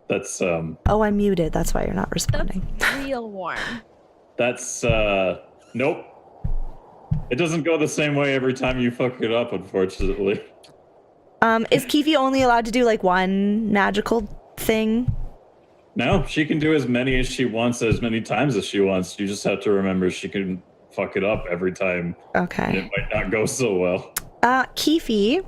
That's Oh, I'm muted. That's why you're not responding. That's real warm. That's nope. It doesn't go the same way every time you fuck it up, unfortunately. Is Kifi only allowed to do like one magical thing? No, she can do as many as she wants, as many times as she wants. You just have to remember she can fuck it up every time. Okay. And it might not go so well. Kifi,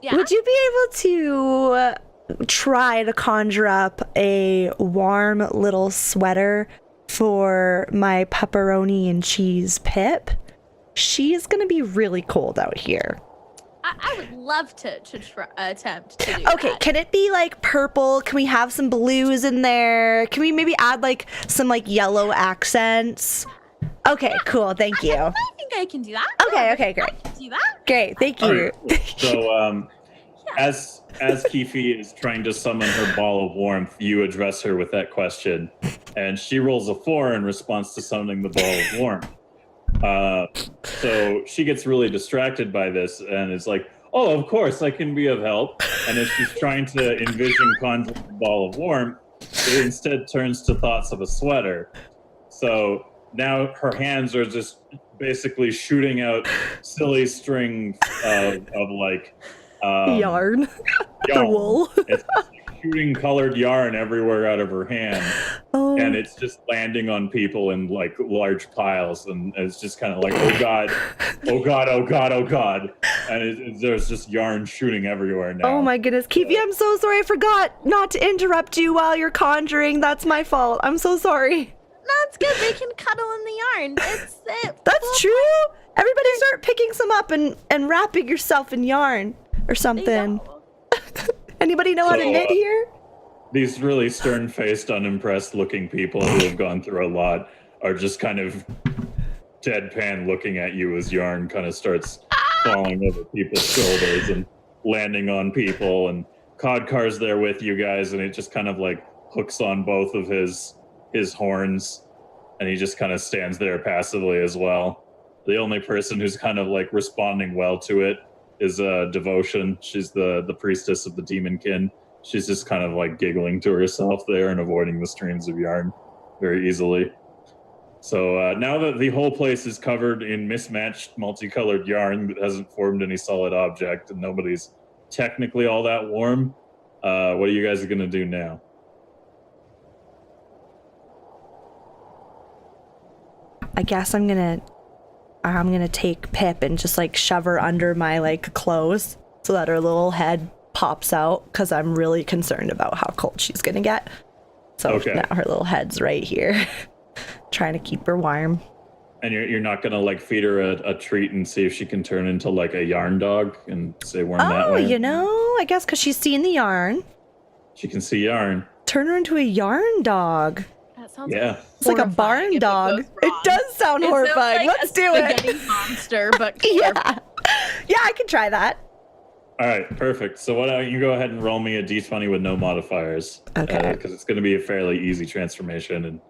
Yeah. would you be able to try to conjure up a warm little sweater for my pepperoni and cheese Pip? She is gonna be really cold out here. I would love to attempt to do Okay, that. can it be like purple? Can we have some blues in there? Can we maybe add like some like yellow accents? Okay, cool. Thank you. I think I can do that. Okay, great. I can do that. Great, thank you. Right, cool. So, as Kifi is trying to summon her ball of warmth, you address her with that question, and she rolls a 4 in response to summoning the ball of warmth. So she gets really distracted by this and is like, oh, of course, I can be of help. And as she's trying to envision conjuring the ball of warmth, it instead turns to thoughts of a sweater. So now her hands are just basically shooting out silly string of like Yarn. yarn. Wool. It's shooting colored yarn everywhere out of her hand. Oh. And it's just landing on people in like large piles, and it's just kind of like, oh god, oh god, oh god, oh god, and there's just yarn shooting everywhere now. Oh my goodness, Kiwi, I'm so sorry. I forgot not to interrupt you while you're conjuring. That's my fault. I'm so sorry. That's good. They can cuddle in the yarn. It's it. That's true. Everybody start picking some up and wrapping yourself in yarn or something. Anybody know how to knit here? These really stern-faced, unimpressed-looking people who have gone through a lot are just kind of deadpan looking at you as yarn kind of starts falling over people's shoulders and landing on people. And Codcar's there with you guys, and it just kind of like hooks on both of his horns, and he just kind of stands there passively as well. The only person who's kind of like responding well to it is Devotion. She's the priestess of the Demonkin. She's just kind of like giggling to herself there and avoiding the streams of yarn very easily. So now that the whole place is covered in mismatched multicolored yarn that hasn't formed any solid object and nobody's technically all that warm, what are you guys going to do now? I guess I'm gonna take Pip and just like shove her under my like clothes so that her little head pops out, because I'm really concerned about how cold she's gonna get. So now her little head's right here, trying to keep her warm. And you're not gonna like feed her a treat and see if she can turn into like a yarn dog and stay warm that way? Oh, you know, I guess because she's seen the yarn. She can see yarn. Turn her into a yarn dog. That sounds It's like a barn dog. It does sound horrifying. Like Let's do it. spaghetti monster, but yeah, I can try that. All right, perfect. So why don't you go ahead and roll me a d20 with no modifiers? Okay. Because it's going to be a fairly easy transformation, and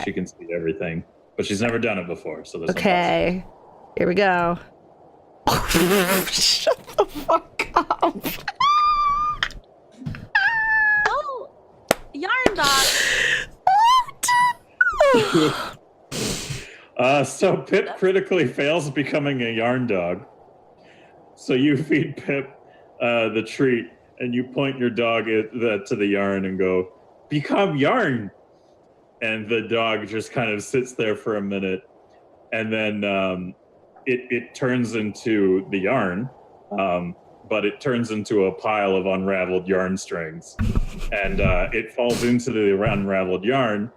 she can see everything. But she's never done it before, so there's okay. Here we go. Shut the fuck up. Oh, yarn dog. So Pip critically fails becoming a yarn dog. So you feed Pip the treat, and you point your dog to the yarn and go, "Become yarn." And the dog just kind of sits there for a minute, and then it turns into the yarn, but it turns into a pile of unraveled yarn strings, and it falls into the unraveled yarn.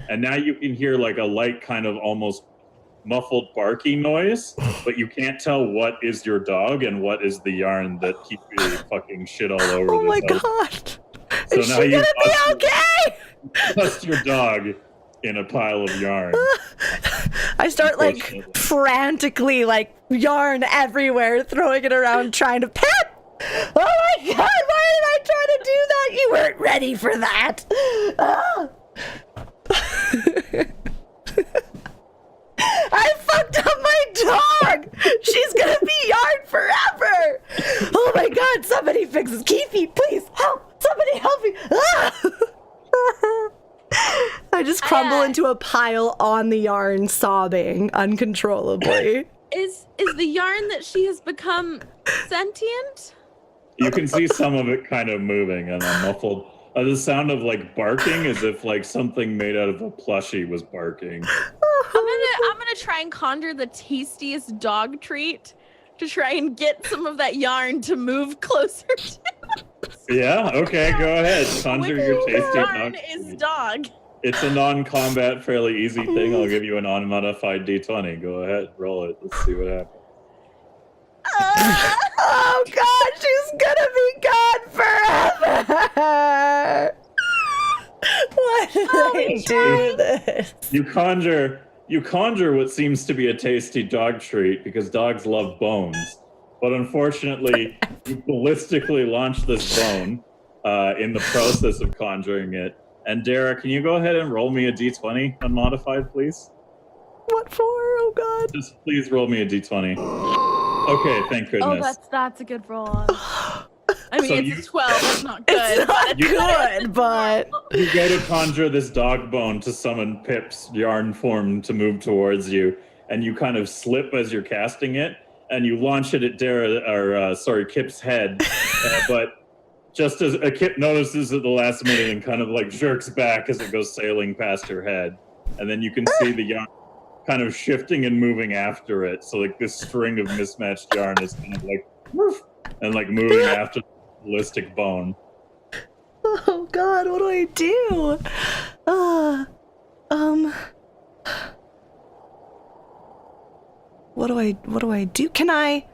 And now you can hear like a light kind of almost muffled barking noise, but you can't tell what is your dog and what is the yarn that keeps you fucking shit all over. Oh my house. God. So is now she you gonna be okay? Bust your dog in a pile of yarn. I start like frantically like yarn everywhere, throwing it around, trying to Pip! Oh my God, why did I try to do that? You weren't ready for that. I fucked up my dog. She's gonna be yarn forever. Oh my God, somebody Somebody fix this. Keithy, please help! Somebody help me! Ah! I just crumble into a pile on the yarn, sobbing uncontrollably. Is the yarn that she has become sentient? You can see some of it kind of moving and muffled. The sound of like barking, as if like something made out of a plushie was barking. I'm gonna try and conjure the tastiest dog treat to try and get some of that yarn to move closer to. Yeah. Okay. Go ahead. Conjure your tasty yarn dog. is dog. It's a non-combat, fairly easy thing. I'll give you an unmodified d20. Go ahead, roll it. Let's see what happens. Oh God, she's gonna be gone forever. Why did I do this? You conjure what seems to be a tasty dog treat because dogs love bones. But unfortunately, you ballistically launch this bone in the process of conjuring it. And Dara, can you go ahead and roll me a d20 unmodified, please? What for? Oh God. Just please roll me a d20. Okay, thank goodness. Oh, that's a good roll. I mean, So it's a 12. That's not good. It's not good, but You go to conjure this dog bone to summon Pip's yarn form to move towards you, and you kind of slip as you're casting it, and you launch it at Kip's head, but just as Kip notices at the last minute and kind of like jerks back as it goes sailing past her head, and then you can see the yarn kind of shifting and moving after it. So like this string of mismatched yarn is kind of like woof, and like moving after the ballistic bone. oh God, what do I do? What do I do? Can I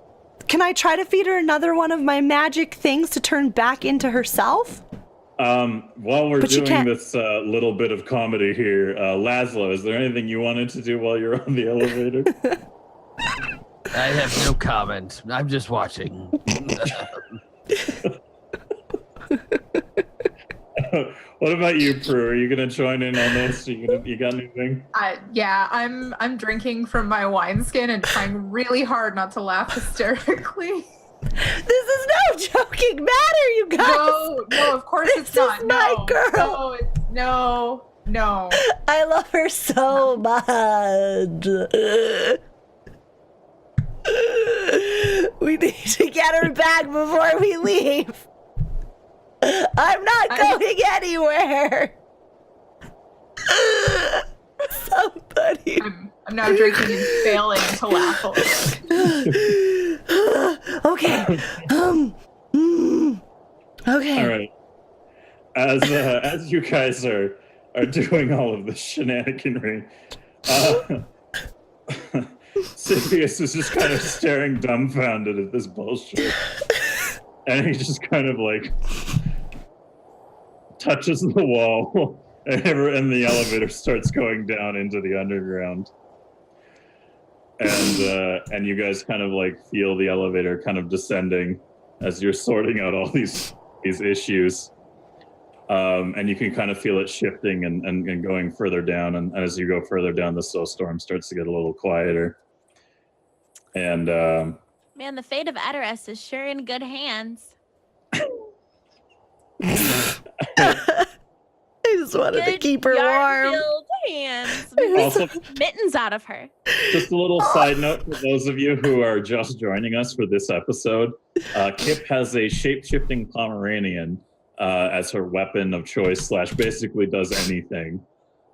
try to feed her another one of my magic things to turn back into herself? While we're But you doing can't- this little bit of comedy here, Laszlo, is there anything you wanted to do while you're on the elevator? I have no comment. I'm just watching. What about you, Prue? Are you gonna join in on this? You got anything? Yeah, I'm drinking from my wineskin and trying really hard not to laugh hysterically. This is no joking matter, you guys. No, of course it's This not. is my No, girl. no. I love her so much. We need to get her back before we leave. I'm not going anywhere. Somebody. I'm now drinking and failing to laugh a little. Okay. Okay. All right. As you guys are doing all of this shenaniganry, Sirius is just kind of staring dumbfounded at this bullshit, and he just kind of like touches the wall, and the elevator starts going down into the underground. And you guys kind of like feel the elevator kind of descending as you're sorting out all these issues. And you can kind of feel it shifting and going further down. And as you go further down, the snowstorm starts to get a little quieter. And Man, the fate of Adoras is sure in good hands. I just wanted to Good keep her warm. yarn-filled hands. Maybe Also- some mittens out of her. just a little side note for those of you who are just joining us for this episode, Kip has a shape-shifting Pomeranian as her weapon of choice / basically does anything.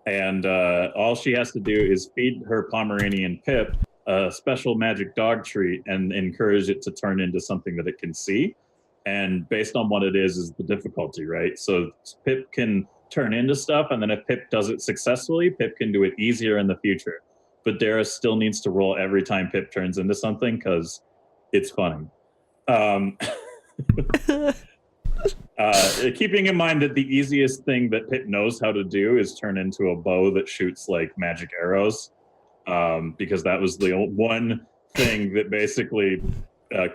And all she has to do is feed her Pomeranian Pip a special magic dog treat and encourage it to turn into something that it can see. And based on what it is the difficulty, right? So Pip can turn into stuff, and then if Pip does it successfully, Pip can do it easier in the future. But Dara still needs to roll every time Pip turns into something because it's funny. Keeping in mind that the easiest thing that Pip knows how to do is turn into a bow that shoots like magic arrows, because that was the one thing that basically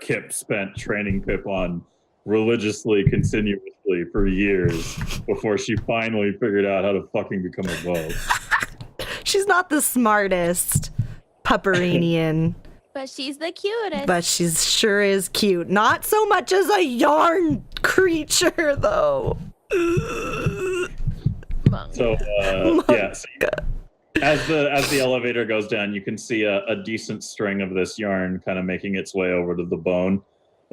Kip spent training Pip on religiously, continuously for years before she finally figured out how to fucking become a bow. She's not the smartest Pupperanian. But she's the cutest. But she sure is cute. Not so much as a yarn creature, though. So yeah, so as the elevator goes down, you can see a decent string of this yarn kind of making its way over to the bone,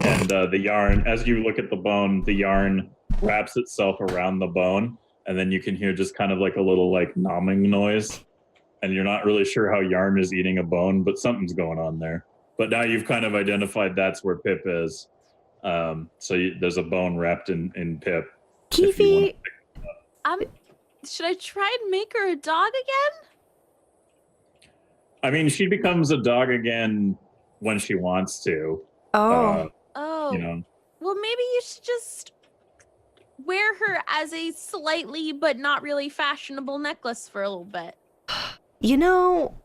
and the yarn, as you look at the bone, the yarn wraps itself around the bone, and then you can hear just kind of like a little like nomming noise, and you're not really sure how yarn is eating a bone, but something's going on there. But now you've kind of identified that's where Pip is. There's a bone wrapped in Pip. Keefy, should I try and make her a dog again? I mean, she becomes a dog again when she wants to. oh, You know. Well, maybe you should just wear her as a slightly but not really fashionable necklace for a little bit. you know,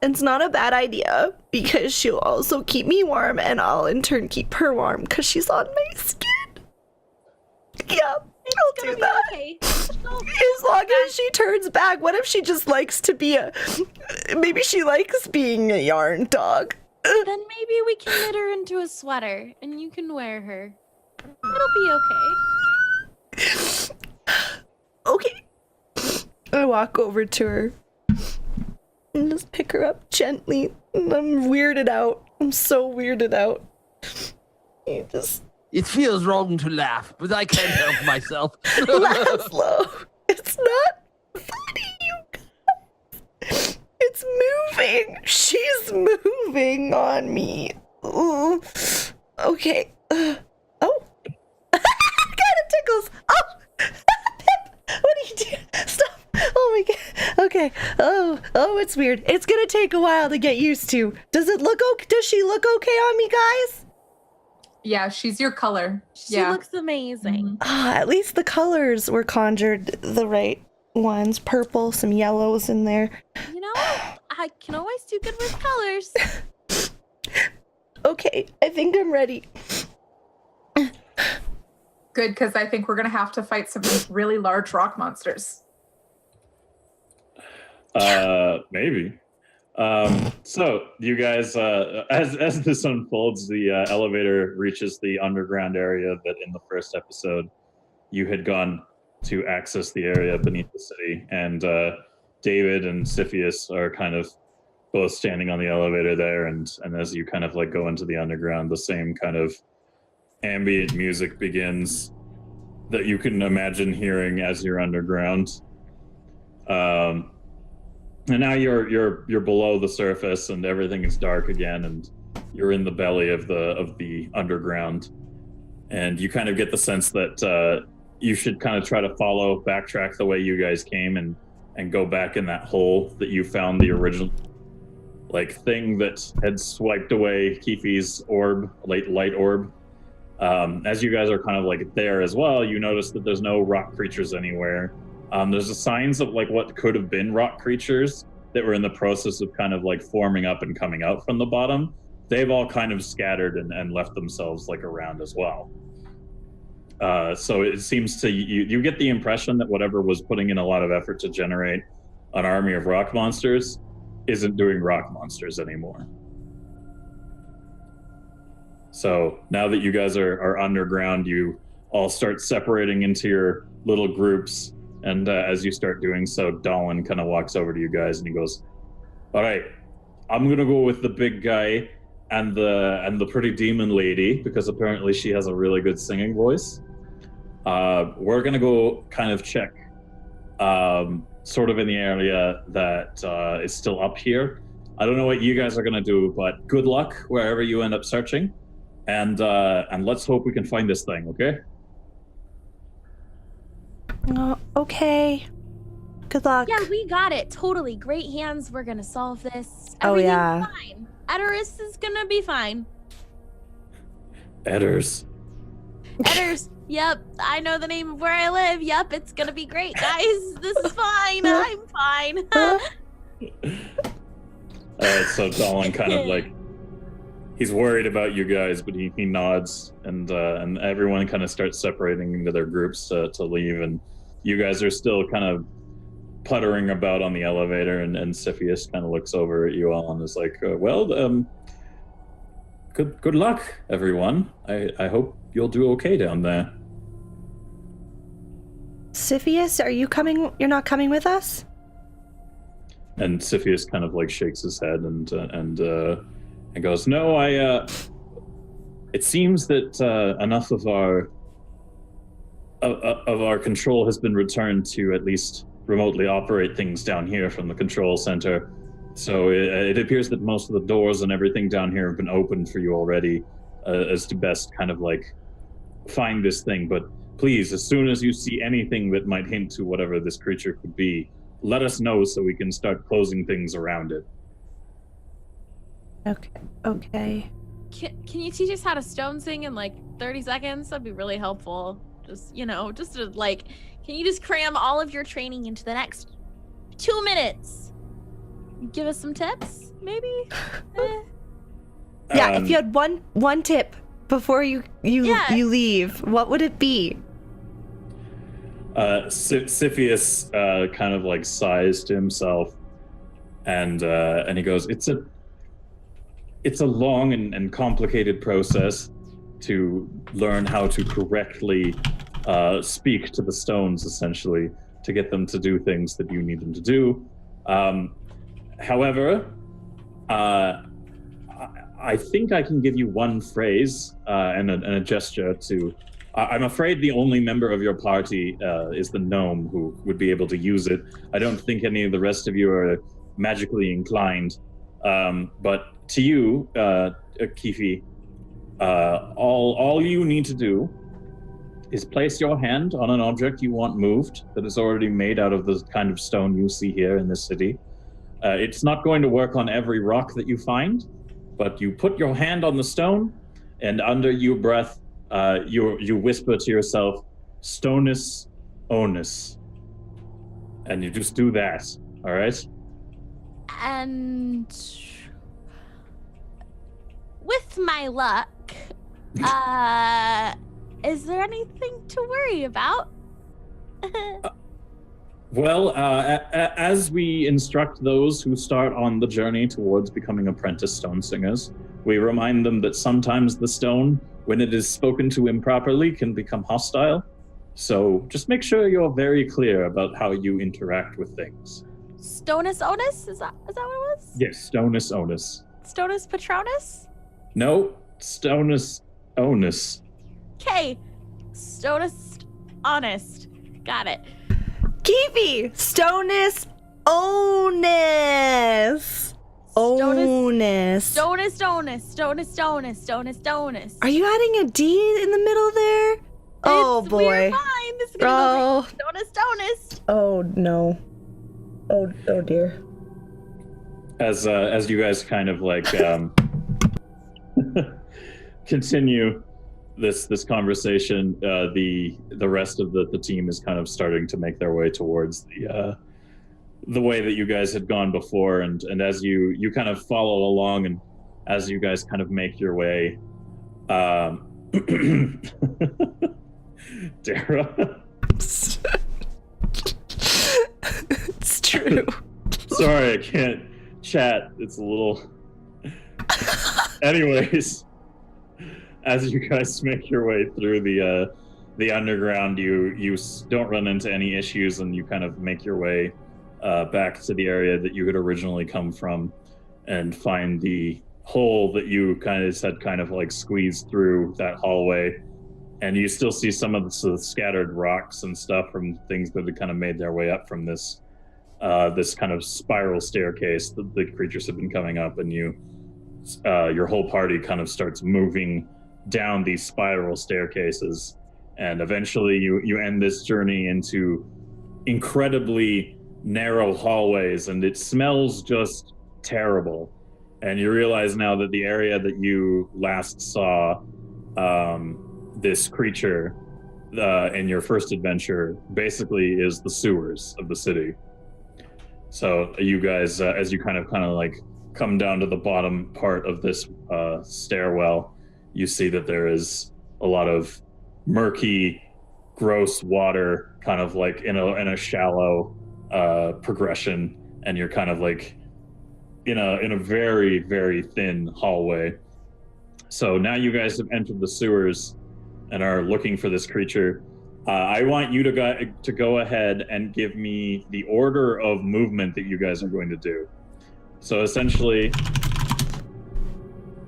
it's not a bad idea because she'll also keep me warm and I'll in turn keep her warm because she's on my skin. Yeah, I'll do that. Okay. As long as she turns back. What if she just likes to be maybe she likes being a yarn dog? Then maybe we can knit her into a sweater and you can wear her. It'll be okay. Okay. I walk over to her and just pick her up gently. And I'm weirded out. I'm so weirded out. You just It feels wrong to laugh, but I can't help myself. laugh slow. It's not funny, you guys. It's moving. She's moving on me. Ooh. Okay. Oh. Kind of tickles. Oh. Pip, what are you doing? Stop. Oh my god. Okay. Oh, it's weird. It's gonna take a while to get used to. Does she look okay on me, guys? Yeah, she's your color. She Yeah. looks amazing. Ah, at least the colors were conjured the right ones. Purple, some yellows in there. You know, I can always do good with colors. Okay, I think I'm ready. Good, because I think we're going to have to fight some really large rock monsters. Maybe. So you guys, as this unfolds, the elevator reaches the underground area that in the first episode you had gone to access the area beneath the city, and David and Siphius are kind of both standing on the elevator there, and as you kind of like go into the underground, the same kind of ambient music begins that you can imagine hearing as you're underground. And now you're below the surface, and everything is dark again, and you're in the belly of the underground, and you kind of get the sense that you should kind of try to backtrack the way you guys came, and go back in that hole that you found the original thing that had swiped away Keefy's orb, light orb. As you guys are kind of there as well, you notice that there's no rock creatures anywhere. There's the signs of what could have been rock creatures that were in the process of kind of forming up and coming out from the bottom. They've all kind of scattered and left themselves around as well. So it seems to you get the impression that whatever was putting in a lot of effort to generate an army of rock monsters isn't doing rock monsters anymore. So now that you guys are underground, you all start separating into your little groups. And as you start doing so, Dolan kind of walks over to you guys and he goes, "All right, I'm gonna go with the big guy and the pretty demon lady because apparently she has a really good singing voice. We're gonna go kind of check, sort of in the area that is still up here. I don't know what you guys are gonna do, but good luck wherever you end up searching, and let's hope we can find this thing, okay?" Okay. Good luck. Yeah, we got it. Totally. Great hands. We're gonna solve this. Oh, Everything's yeah. fine. Edoris is gonna be fine. Edders. Edders. Yep. I know the name of where I live. Yep. It's gonna be great, guys. This is fine. I'm fine. All right, so Dolan kind of he's worried about you guys, but he nods, and everyone kind of starts separating into their groups to leave, and you guys are still kind of puttering about on the elevator, and Siphius kind of looks over at you all and is like, good luck, everyone. I hope you'll do okay down there. Siphius, are you coming? You're not coming with us? And Siphius kind of like shakes his head and goes, no, it seems that enough of our control has been returned to at least remotely operate things down here from the control center. So it appears that most of the doors and everything down here have been opened for you already, as to best kind of like find this thing. But please, as soon as you see anything that might hint to whatever this creature could be, let us know so we can start closing things around it. Okay. Can you teach us how to stone sing in like 30 seconds? That'd be really helpful. Just to like, can you just cram all of your training into the next 2 minutes? Give us some tips, maybe? Yeah, if you had one tip before you leave, what would it be? Siphius kind of like sighs to himself, and he goes, "It's a long and complicated process to learn how to correctly speak to the stones, essentially, to get them to do things that you need them to do. However, I think I can give you one phrase and a gesture to... I'm afraid the only member of your party is the gnome who would be able to use it. I don't think any of the rest of you are magically inclined. But to you, Kifi, all you need to do is place your hand on an object you want moved that is already made out of the kind of stone you see here in this city. It's not going to work on every rock that you find, but you put your hand on the stone, and under your breath, you whisper to yourself, "Stonus onus," and you just do that. All right. And with my luck, is there anything to worry about? Well, as we instruct those who start on the journey towards becoming apprentice stone singers, we remind them that sometimes the stone, when it is spoken to improperly, can become hostile. So just make sure you're very clear about how you interact with things. Stonus onus? Is that what it was? Yes, Stonus onus. Stonus patronus? No, Stonus onus. Okay. Stonus honest. Got it. Kiwi! Stonus onus! Onus. Stonus. Are you adding a D in the middle there? Oh boy. We're fine. This is gonna go Stonus. Oh no. Oh dear. As you guys kind of like continue this conversation, the rest of the team is kind of starting to make their way towards the way that you guys had gone before, and as you kind of follow along, and as you guys kind of make your way, Dara. It's true. Sorry, I can't chat. It's a little... Anyways, as you guys make your way through the underground, you don't run into any issues, and you kind of make your way back to the area that you had originally come from, and find the hole that you had kind of like squeezed through that hallway. And you still see some of the scattered rocks and stuff from things that had kind of made their way up from this kind of spiral staircase that the creatures have been coming up, and your whole party kind of starts moving down these spiral staircases, and eventually you end this journey into incredibly narrow hallways, and it smells just terrible. And you realize now that the area that you last saw this creature in your first adventure basically is the sewers of the city. So you guys, as you kind of like come down to the bottom part of this stairwell, you see that there is a lot of murky, gross water, kind of like in a shallow progression, and you're kind of like in a very, very thin hallway. So now you guys have entered the sewers and are looking for this creature. I want you to go ahead and give me the order of movement that you guys are going to do. So essentially,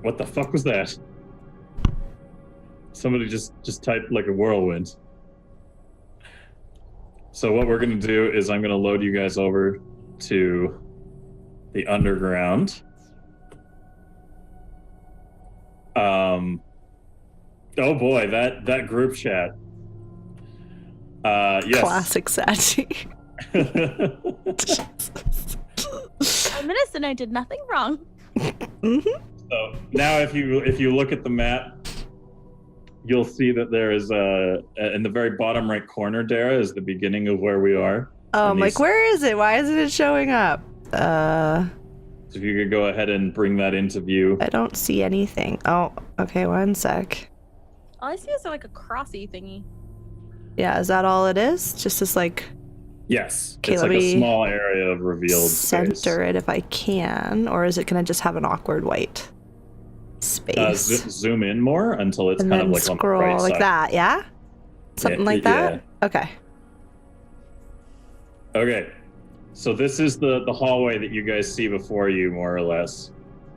what the fuck was that? Somebody just typed like a whirlwind. So what we're going to do is I'm going to load you guys over to the underground. Oh boy, that group chat. Yes. Classic Sachi. I'm innocent. I did nothing wrong. Mm-hmm. So now if you look at the map, you'll see that there is in the very bottom right corner, Dara, is the beginning of where we are. Oh, I'm like, where is it? Why isn't it showing up? So if you could go ahead and bring that into view. I don't see anything. Oh, okay, one sec. All I see is like a crossy thingy. Yeah, is that all it is? Just this like... Yes, Okay, it's let like a me small area of revealed center space. it if I can, or is it gonna just have an awkward white space? Zoom in more until it's and kind then of like scroll on the right like side. that, yeah? Something like that? Okay. Okay, so this is the hallway that you guys see before you, more or less.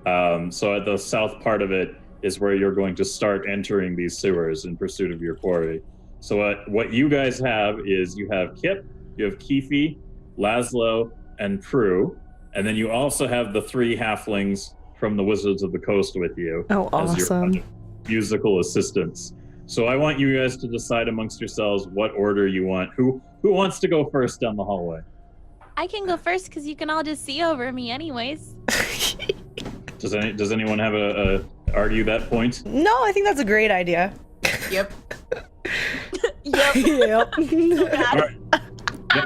So at the south part of it is where you're going to start entering these sewers in pursuit of your quarry. So what you guys have is you have Kip, you have Keefe, Laszlo, and Prue, and then you also have the 3 halflings from the Wizards of the Coast with you. Oh, as your awesome. kind of musical assistants. So I want you guys to decide amongst yourselves what order you want. Who wants to go first down the hallway? I can go first because you can all just see over me anyways. Does anyone have a argue that point? No, I think that's a great idea. Yep. Yep. Yep. All right.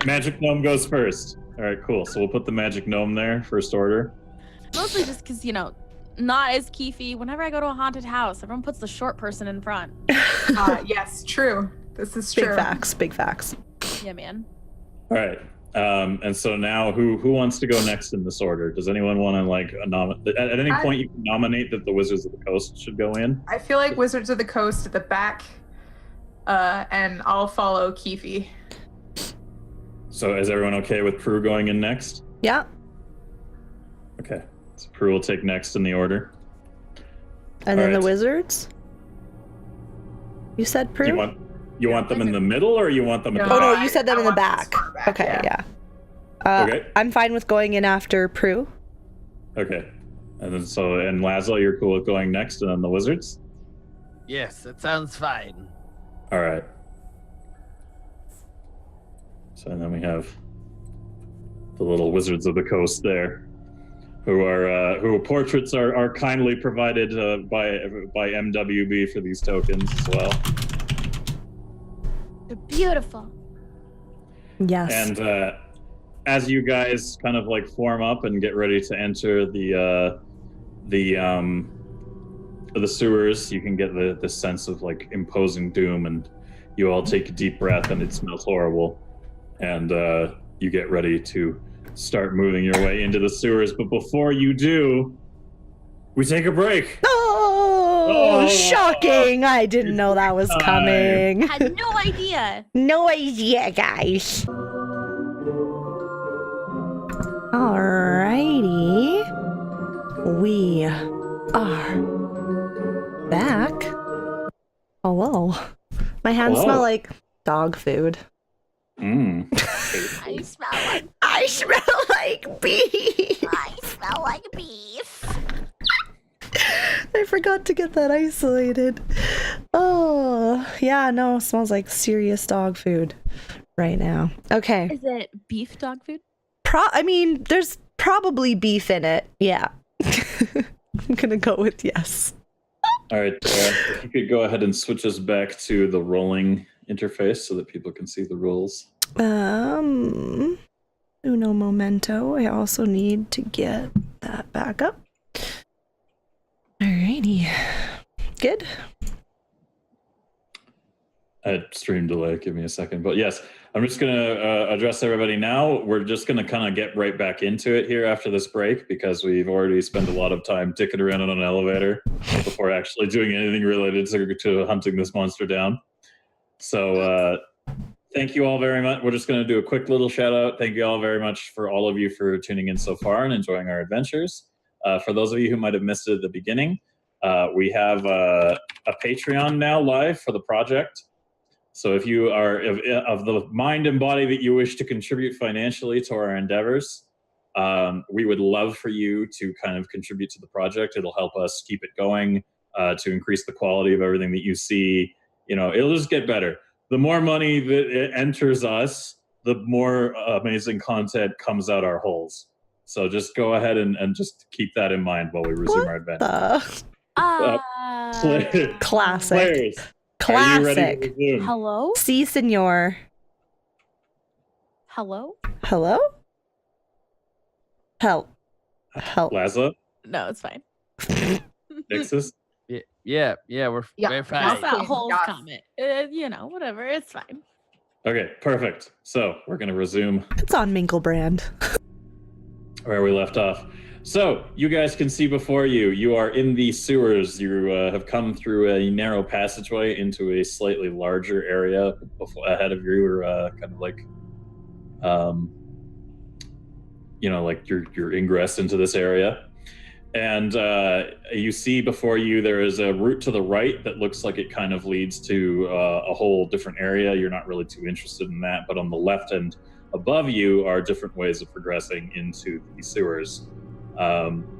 Magic Gnome goes first. All right, cool. So we'll put the Magic Gnome there, first order. Mostly just because, not as Keefe. Whenever I go to a haunted house, everyone puts the short person in front. Yes, true. This is Big true. facts, big facts. Yeah, man. All right. And so now who wants to go next in this order? Does anyone want to at any point you can nominate that the Wizards of the Coast should go in? I feel like Wizards of the Coast at the back, and I'll follow Keefe. So is everyone okay with Prue going in next? Yeah. Okay. So Prue will take next in the order. And then All right. the wizards? You said Prue? You want them in the middle, or you want them at the Oh no, back? you said them I in the want them back. far back, Okay, yeah. yeah. Okay. I'm fine with going in after Prue. Okay. And then and Laszlo, you're cool with going next, and then the Wizards? Yes, that sounds fine. All right. So then we have the little Wizards of the Coast there, who portraits are kindly provided by MWB for these tokens as well. They're beautiful. Yes. And as you guys kind of like form up and get ready to enter the sewers, you can get the sense of like imposing doom, and you all take a deep breath, and it smells horrible. And you get ready to start moving your way into the sewers. But before you do, we take a break. Oh, shocking. I didn't know that was coming. I had no idea. No idea, guys. Alrighty. We are back. Hello. My hands Hello. smell like dog food. Mm. I smell like I smell like beef. I smell like beef. I forgot to get that isolated. Oh, yeah, no, it smells like serious dog food right now. Okay. Is it beef dog food? I mean, there's probably beef in it. Yeah. I'm gonna go with yes. All right, if you could go ahead and switch us back to the rolling interface so that people can see the rules. Uno momento. I also need to get that back up. Alrighty. Good. Stream delay. Give me a second. But yes, I'm just going to address everybody now. We're just going to kind of get right back into it here after this break because we've already spent a lot of time dicking around on an elevator before actually doing anything related to hunting this monster down. So thank you all very much. We're just going to do a quick little shout out. Thank you all very much for all of you for tuning in so far and enjoying our adventures. For those of you who might have missed it at the beginning, we have a Patreon now live for the project. So if you are of the mind and body that you wish to contribute financially to our endeavors, we would love for you to kind of contribute to the project. It'll help us keep it going, to increase the quality of everything that you see. You know, it'll just get better. The more money that enters us, the more amazing content comes out our holes. So just go ahead and just keep that in mind while we resume our adventure. Classic. Players, are you ready to Classic. resume? Hello? Si, senor. Hello? Hello? Help. Laza, No, it's fine. Nixus. Yeah, we're Yeah. fine. That's that whole Yes. comment. You know, whatever. It's fine. Okay, perfect. So we're going to resume It's on Minkle brand. where we left off. So you guys can see before you, you are in the sewers. You have come through a narrow passageway into a slightly larger area ahead of you, kind of like, you know, like your ingress into this area. And you see before you there is a route to the right that looks like it kind of leads to a whole different area. You're not really too interested in that, but on the left and above you are different ways of progressing into the sewers.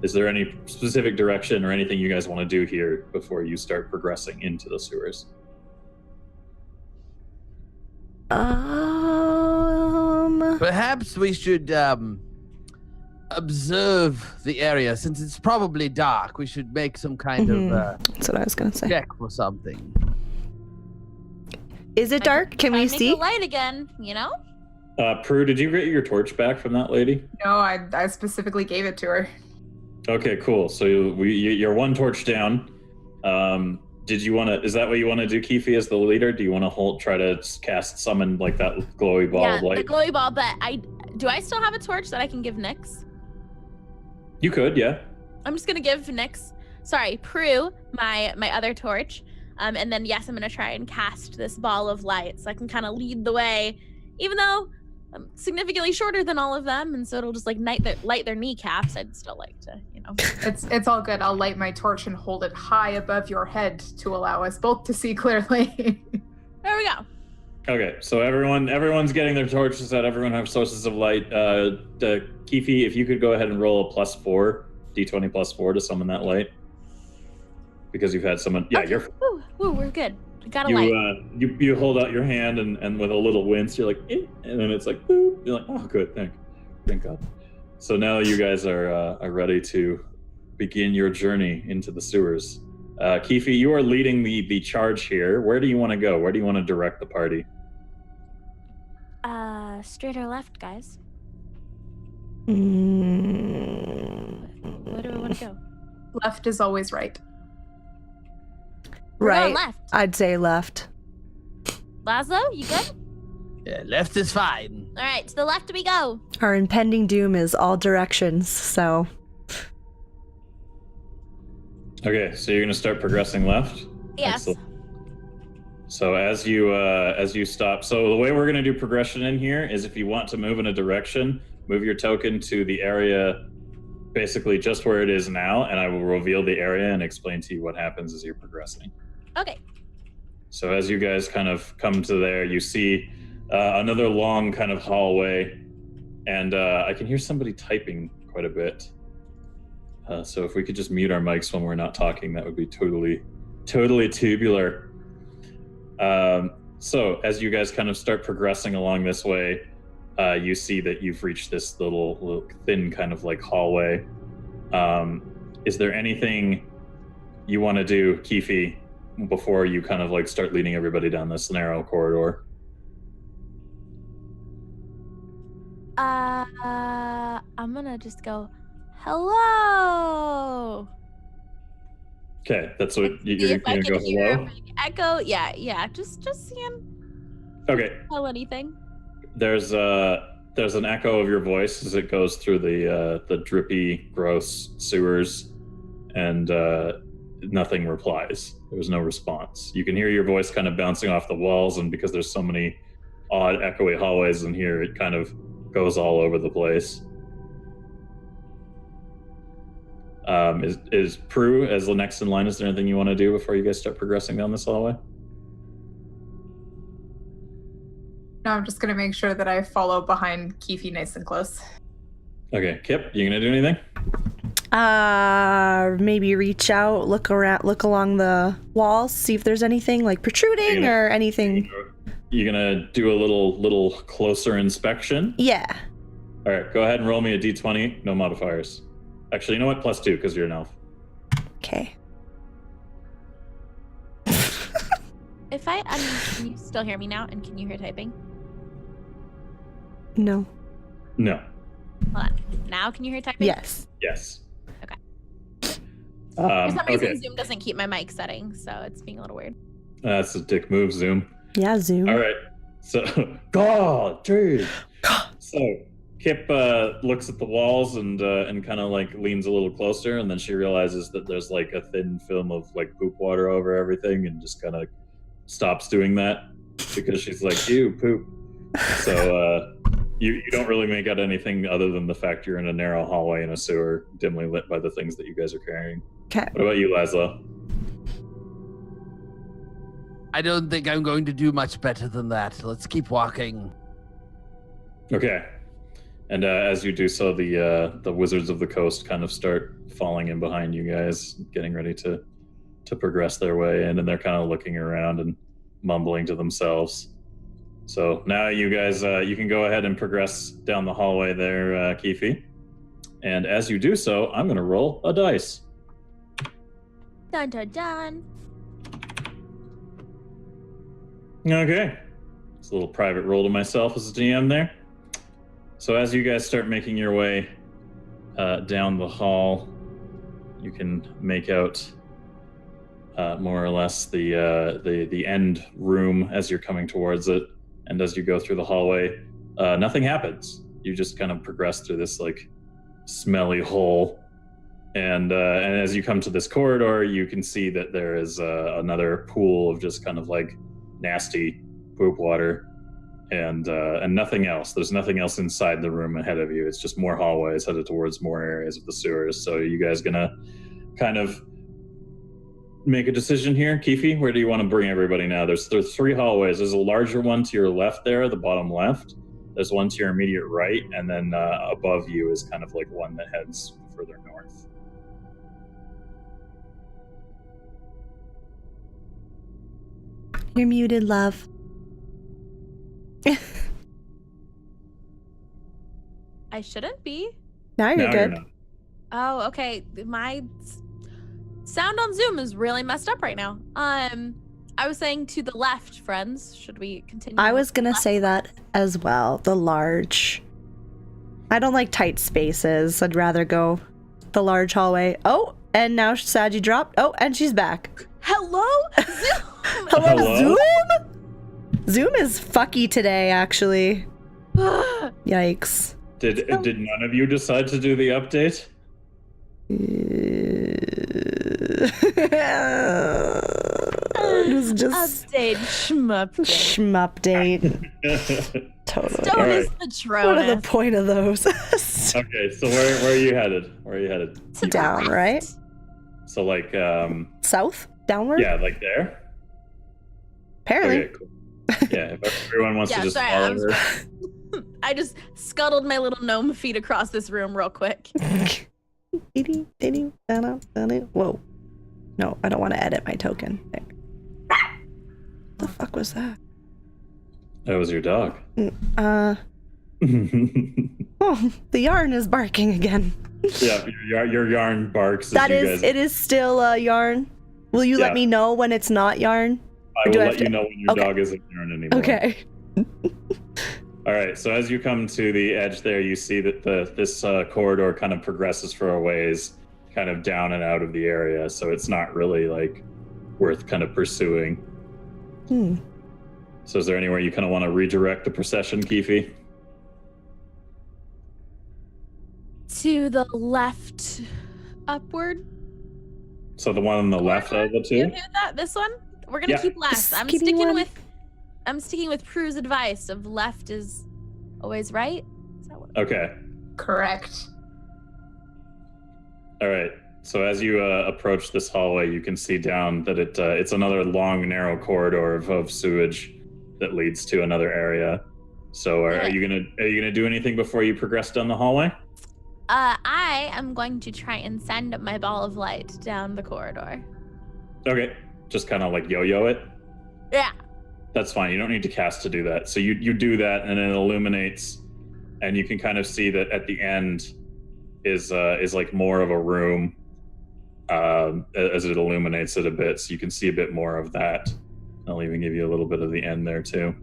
Is there any specific direction or anything you guys want to do here before you start progressing into the sewers? Perhaps we should observe the area since it's probably dark. We should make some kind of That's what I was gonna say. check for something. Is it dark? Can we Make see? the light again, you know? Prue, did you get your torch back from that lady? No, I specifically gave it to her. Okay, cool. So you're one torch down. Did you want to? Is that what you want to do, Keefe, as the leader? Do you want to try to summon like that glowy ball Yeah, of light? the glowy ball. But do I still have a torch that I can give Nyx? You could, yeah. I'm just gonna give Nyx, sorry, Prue, my other torch, and then yes, I'm gonna try and cast this ball of light so I can kind of lead the way, even though I'm significantly shorter than all of them, and so it'll just like light their kneecaps. I'd still like to, you know. It's all good. I'll light my torch and hold it high above your head to allow us both to see clearly. There we go. Okay, so everyone's getting their torches out. Everyone have sources of light. Keefe, if you could go ahead and roll a +4, d20 +4 to summon that light, because you've had someone. Yeah, Okay. Woo, we're good. We got a light. You hold out your hand and with a little wince, you're like, eh, and then it's like, boop. You're like, oh, good, thank God. So now you guys are ready to begin your journey into the sewers. Keefe, you are leading the charge here. Where do you want to go? Where do you want to direct the party? Straight or left, guys? Mm, Where do we want to go? Left is always right. We're going right. left. I'd say left. Laszlo, you good? Yeah, left is fine. All right, to the left we go. Our impending doom is all directions, so Okay, so you're gonna start progressing left. Yes. Excellent. So as you stop, so the way we're gonna do progression in here is if you want to move in a direction, move your token to the area, basically just where it is now, and I will reveal the area and explain to you what happens as you're progressing. Okay. So as you guys kind of come to there, you see another long kind of hallway, and I can hear somebody typing quite a bit. So if we could just mute our mics when we're not talking, that would be totally tubular. So as you guys kind of start progressing along this way, you see that you've reached this little thin kind of like hallway. Is there anything you want to do, Keefe, before you kind of like start leading everybody down this narrow corridor? I'm gonna just go, hello. Okay, that's what See you're if I gonna can go hear a hello. big echo. Yeah. Just seeing. Okay, Tell anything. there's an echo of your voice as it goes through the drippy, gross sewers, and nothing replies. There was no response. You can hear your voice kind of bouncing off the walls, and because there's so many odd, echoey hallways in here, it kind of goes all over the place. Is Prue as the next in line? Is there anything you want to do before you guys start progressing down this hallway? No, I'm just gonna make sure that I follow behind Keefe nice and close. Okay, Kip, you gonna do anything? Maybe reach out, look along the walls, see if there's anything like protruding or anything. You gonna do a little closer inspection? Yeah. All right, go ahead and roll me a d20, no modifiers. Actually, you know what? +2 because you're an elf. Okay. If I unmute, can you still hear me now? And can you hear typing? No. No. Hold on. Now can you hear typing? Yes. Yes. Okay. For some reason, Okay. Zoom doesn't keep my mic setting, so it's being a little weird. That's a dick move, Zoom. Yeah, Zoom. All right. So, God, dude. So, Kip looks at the walls and kind of like leans a little closer, and then she realizes that there's like a thin film of like poop water over everything, and just kind of stops doing that because she's like, "Ew, poop." So you don't really make out anything other than the fact you're in a narrow hallway in a sewer, dimly lit by the things that you guys are carrying. Okay. What about you, Laszlo? I don't think I'm going to do much better than that. Let's keep walking. Okay. And as you do so, the Wizards of the Coast kind of start falling in behind you guys, getting ready to progress their way in, and they're kind of looking around and mumbling to themselves. So now you guys, you can go ahead and progress down the hallway there, Keefe. And as you do so, I'm going to roll a dice. Dun dun dun. Okay. It's a little private roll to myself as a GM there. So as you guys start making your way down the hall, you can make out more or less the end room as you're coming towards it. And as you go through the hallway, nothing happens. You just kind of progress through this like smelly hole. And as you come to this corridor, you can see that there is another pool of just kind of like nasty poop water. And nothing else. There's nothing else inside the room ahead of you. It's just more hallways headed towards more areas of the sewers. So you guys gonna kind of make a decision here? Keefe, where do you want to bring everybody now? There's 3 hallways. There's a larger one to your left there, the bottom left. There's one to your immediate right, and then above you is kind of like one that heads further north. You're muted, love. I shouldn't be. Now you're Now good. not. Oh, okay. My sound on Zoom is really messed up right now. I was saying to the left, friends. Should we continue? I was gonna left? say that as well. The large. I don't like tight spaces. I'd rather go the large hallway. Oh, and now Saji dropped. Oh, and she's back. Hello, Zoom. Hello, Hello? Zoom? Zoom is fucky today, actually. Yikes. Did none of you decide to do the update? It was just Update, shmupdate. Totally. Stone is Alright. the What are the Tronus. point of those? Okay, so where are you headed? Where are you headed? To the Down, left. right? So like South? Downward? yeah, like there? Apparently. Okay, cool. Yeah, if everyone wants Yeah, to just sorry, follow I'm her. I just scuttled my little gnome feet across this room real quick. Whoa. No, I don't want to edit my token. There. The fuck was that? That was your dog. Oh, the yarn is barking again. Yeah, your yarn barks. As That you is, guys, it is still yarn. Will you Yeah. let me know when it's not yarn? I do will I let have you to- know when your Okay. dog isn't yarn anymore. Okay. All right. So as you come to the edge there, you see that this corridor kind of progresses for a ways, kind of down and out of the area, so it's not really like worth kind of pursuing. So is there anywhere you kind of want to redirect the procession, Keefe? To the left, upward. So the one on the left of the You two? do that? This one? We're gonna Yeah. keep left. I'm Skinny sticking one. with. I'm sticking with Prue's advice of left is always right. Is that what? Okay. Correct. All right. So as you approach this hallway, you can see down that it's another long, narrow corridor of sewage that leads to another area. So are you gonna do anything before you progress down the hallway? I am going to try and send my ball of light down the corridor. Okay. Just kind of like yo-yo it. Yeah. That's fine. You don't need to cast to do that. So you do that, and it illuminates, and you can kind of see that at the end is like more of a room as it illuminates it a bit, so you can see a bit more of that. I'll even give you a little bit of the end there too.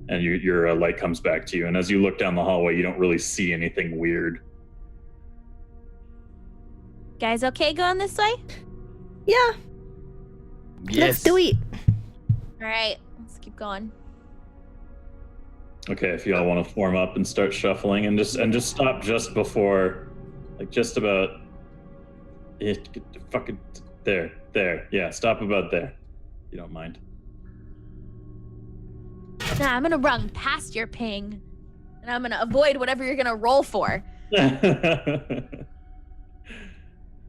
And your light comes back to you, and as you look down the hallway, you don't really see anything weird. Guys, okay going this way? Yeah, Yes. let's do it. All right, let's keep going. Okay, if you all want to form up and start shuffling, and just stop just before, like just about. Fucking there. Yeah, stop about there. You don't mind. Nah, I'm gonna run past your ping, and I'm gonna avoid whatever you're gonna roll for.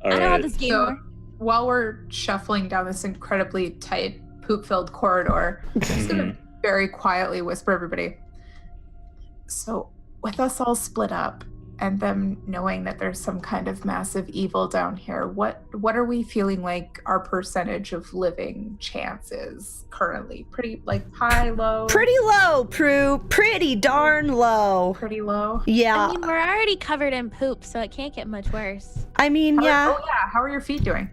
All I know how right. this game So works. while we're shuffling down this incredibly tight, poop-filled corridor, I'm just gonna very quietly whisper everybody. So with us all split up and them knowing that there's some kind of massive evil down here, what are we feeling like our percentage of living chance is currently? Pretty like high, low? Pretty low, Prue. Pretty darn low. Pretty low. Yeah. I mean, we're already covered in poop, so it can't get much worse. I mean, yeah. How are your feet doing?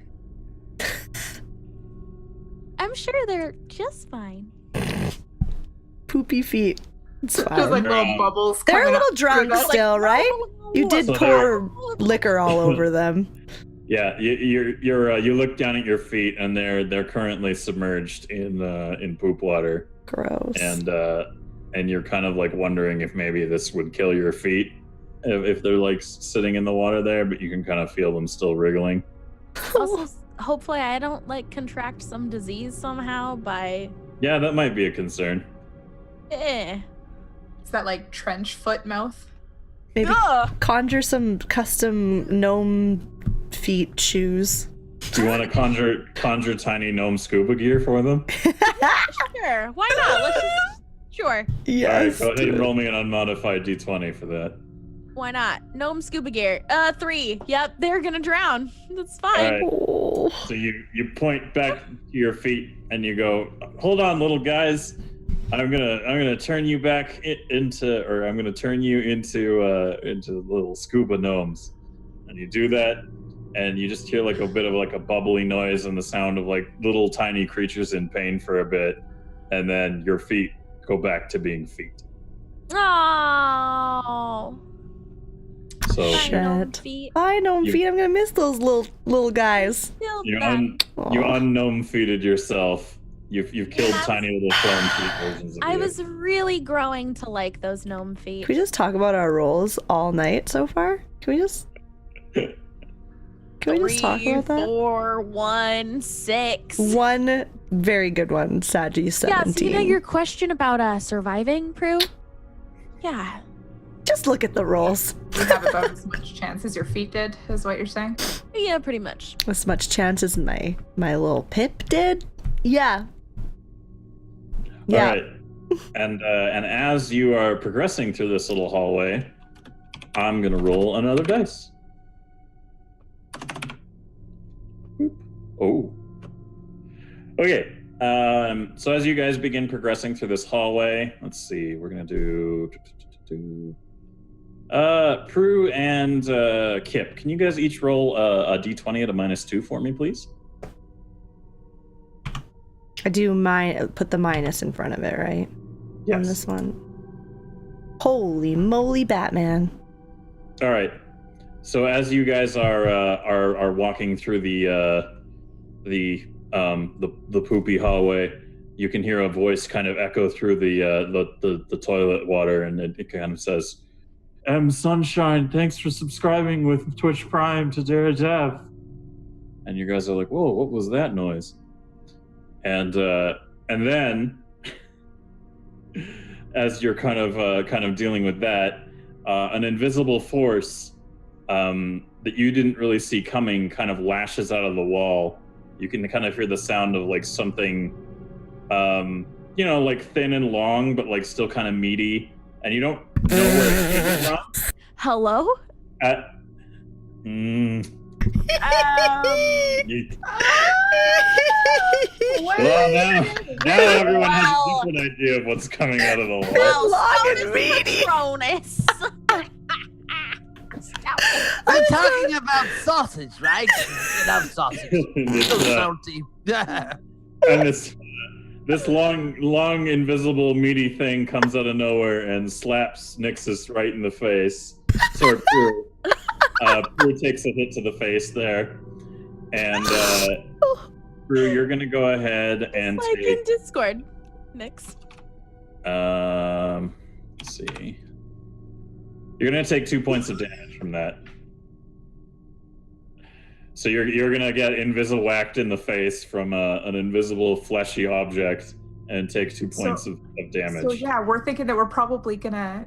I'm sure they're just fine. Poopy feet. It's There's fine. like little Yeah. bubbles. They're a coming little up. drunk Like, still, right? You did So pour liquor all over them. Yeah, you look down at your feet, and they're currently submerged in poop water, Gross. and you're kind of like wondering if maybe this would kill your feet if they're like sitting in the water there, but you can kind of feel them still wriggling. Also, hopefully, I don't like contract some disease somehow by. Yeah, that might be a concern. Is that like trench foot mouth? Maybe Ugh. conjure some custom gnome feet shoes. Do you want to conjure tiny gnome scuba gear for them? Sure, why not? Let's just. Sure, Yes. All right, go ahead and roll me an unmodified d20 for that. why not? Gnome scuba gear. 3. Yep, they're gonna drown. That's fine. All right. Oh. So you point back to your feet and you go, "Hold on, little guys. I'm gonna turn you back into little scuba gnomes." And you do that, and you just hear like a bit of like a bubbly noise and the sound of like little tiny creatures in pain for a bit, and then your feet go back to being feet. Oh. So Shit. Gnome feet. Bye, gnome You- feet. I'm gonna miss those little guys. Still you back. you unknown feeted yourself. You've killed Yeah, tiny little foam feet versions of I you. was really growing to like those gnome feet. Can we just talk about our rolls all night so far? Can we just talk about that? 4, 1, 6. One very good one, Saggy Yeah, 17. so you know your question about surviving, Prue? Yeah. Just look at the rolls. You have about as much chance as your feet did, is what you're saying? Yeah, pretty much. As much chance as my little Pip did. Yeah. Yeah. All right. And as you are progressing through this little hallway, I'm gonna roll another dice. Oh. Okay. So as you guys begin progressing through this hallway, let's see. We're gonna do. Prue and Kip, can you guys each roll a d20 at a -2 for me, please? I do put the minus in front of it, right? On this one. Holy moly, Batman. All right. So as you guys are walking through the poopy hallway, you can hear a voice kind of echo through the toilet water, and it kind of says, Sunshine, thanks for subscribing with Twitch Prime to Dev. And you guys are like, whoa, what was that noise? And then as you're kind of dealing with that, an invisible force that you didn't really see coming kind of lashes out of the wall. You can kind of hear the sound of like something, like thin and long, but like still kind of meaty, and you don't know where it came from. Hello? Well, now everyone has a different idea of what's coming out of the wall. Well, long and meaty. Patronus. We're talking about sausage, right? You love sausage. So salty. And this long invisible meaty thing comes out of nowhere and slaps Nixus right in the face. So Prue takes a hit to the face there, and Prue, you're gonna go ahead and like take. in Discord. Nix. Let's see. You're gonna take 2 points of damage from that. So you're gonna get invisible whacked in the face from an invisible fleshy object and take 2 points of damage. So yeah, we're thinking that we're probably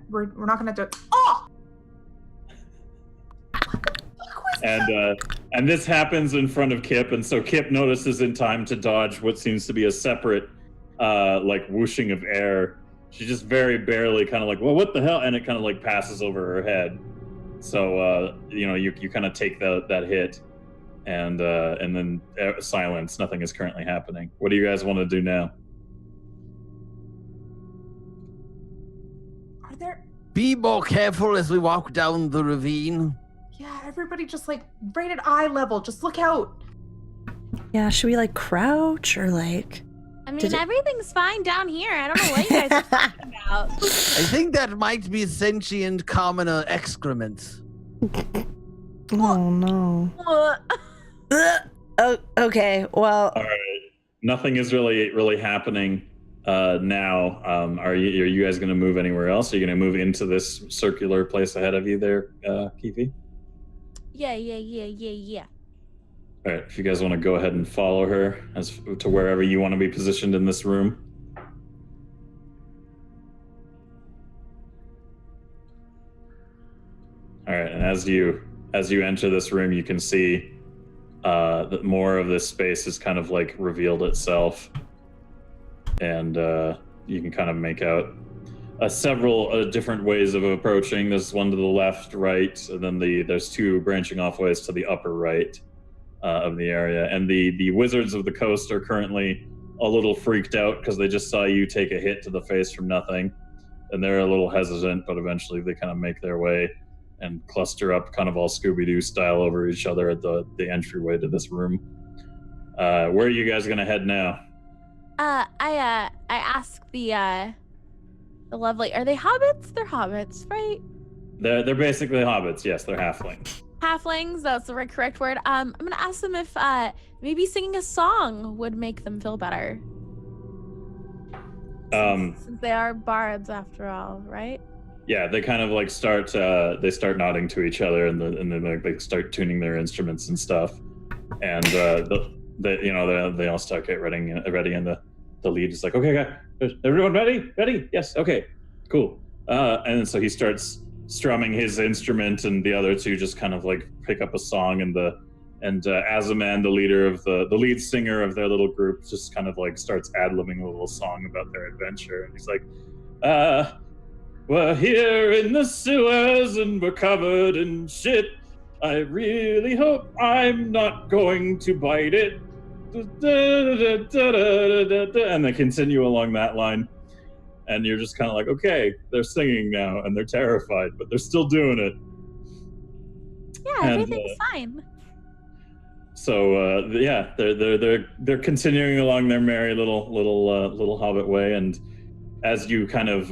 we're not gonna do. Oh! And this happens in front of Kip, and so Kip notices in time to dodge what seems to be a separate like whooshing of air. She just very barely kind of like, well, what the hell? And it kind of like passes over her head. So you kind of take that hit, and then silence. Nothing is currently happening. What do you guys want to do now? Are there? Be more careful as we walk down the ravine. Yeah, everybody just like right at eye level. Just look out. Yeah, should we like crouch or like? I mean, everything's fine down here. I don't know what you guys are talking about. I think that might be sentient commoner excrement. Oh no. Oh, okay. Well. All right. Nothing is really happening now. Are you guys going to move anywhere else? Are you going to move into this circular place ahead of you there, Keefe? Yeah. All right. If you guys want to go ahead and follow her as to wherever you want to be positioned in this room. All right. And as you enter this room, you can see that more of this space has kind of like revealed itself, and you can kind of make out several different ways of approaching. There's one to the left, right, and then there's two branching off ways to the upper right of the area. And the Wizards of the Coast are currently a little freaked out because they just saw you take a hit to the face from nothing, and they're a little hesitant, but eventually they kind of make their way and cluster up kind of all Scooby-Doo style over each other at the entryway to this room. Where are you guys gonna head now? I asked the lovely, are they hobbits? They're hobbits, right? They're basically hobbits, yes, they're halflings. Halflings, that's the correct word. I'm gonna ask them if maybe singing a song would make them feel better. Since they are bards after all, right? Yeah, they kind of like start nodding to each other, and then they start tuning their instruments and stuff, and they all start get ready, and the lead is like, okay, guys, everyone ready? Yes, okay, cool. And so he starts strumming his instrument, and the other two just kind of like pick up a song, and Azaman, the leader of the lead singer of their little group, just kind of like starts ad-libbing a little song about their adventure, and he's like, we're here in the sewers and we're covered in shit. I really hope I'm not going to bite it. And they continue along that line. And you're just kind of like, okay, they're singing now and they're terrified, but they're still doing it. Yeah, everything's fine. So they're continuing along their merry little hobbit way, and as you kind of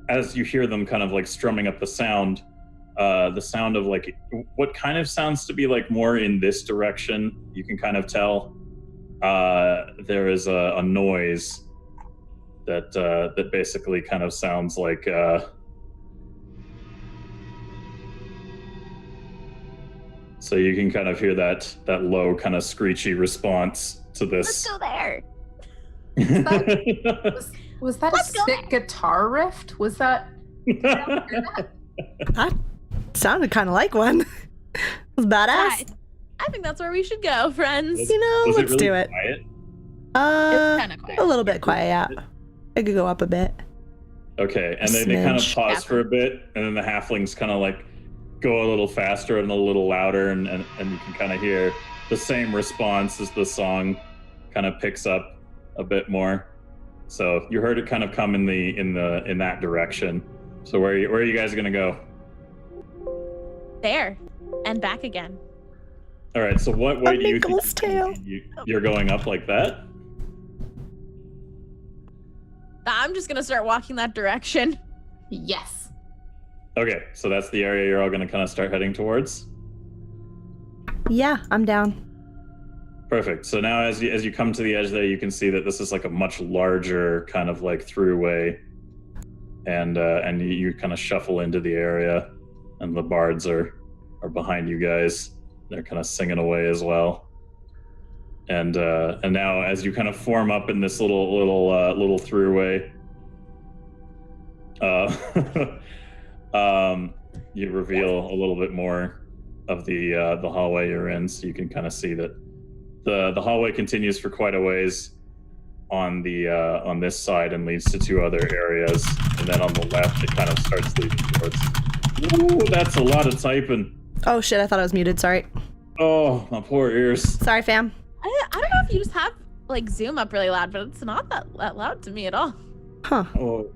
as you hear them kind of like strumming up the sound, the sound of like what kind of sounds to be like more in this direction. You can kind of tell there is a noise that basically kind of sounds like so you can kind of hear that low kind of screechy response to Let's this. go there. Was that Let's a go sick guitar riff? Was that? That sounded kind of like one. It was badass. I think that's where we should go, friends. Was- You know, Was let's it really do it. quiet? It's kind of quiet. A little bit quiet, yeah. I could go up a bit. Okay, and then they kind of Smidge. pause for a bit, and then the halflings kind of like go a little faster and a little louder, and you can kind of hear the same response as the song kind of picks up a bit more. So you heard it kind of come in that direction. So where are you guys gonna go? There and back again. All right. So what way A do you think Minkles tail. you're going up like that? I'm just gonna start walking that direction. Yes. Okay, so that's the area you're all gonna kind of start heading towards. Yeah, I'm down. Perfect. So now as you come to the edge there, you can see that this is like a much larger kind of like throughway, and you kind of shuffle into the area, and the bards are behind you guys. They're kind of singing away as well. And now as you kind of form up in this little throughway, you reveal a little bit more of the hallway you're in, so you can kind of see that the hallway continues for quite a ways on this side and leads to two other areas, and then on the left it kind of starts leading towards. Ooh, that's a lot of typing. Oh shit, I thought I was muted. Sorry. Oh, my poor ears. Sorry, fam. I don't know if you just have like Zoom up really loud, but it's not that loud to me at all. Huh. Oh,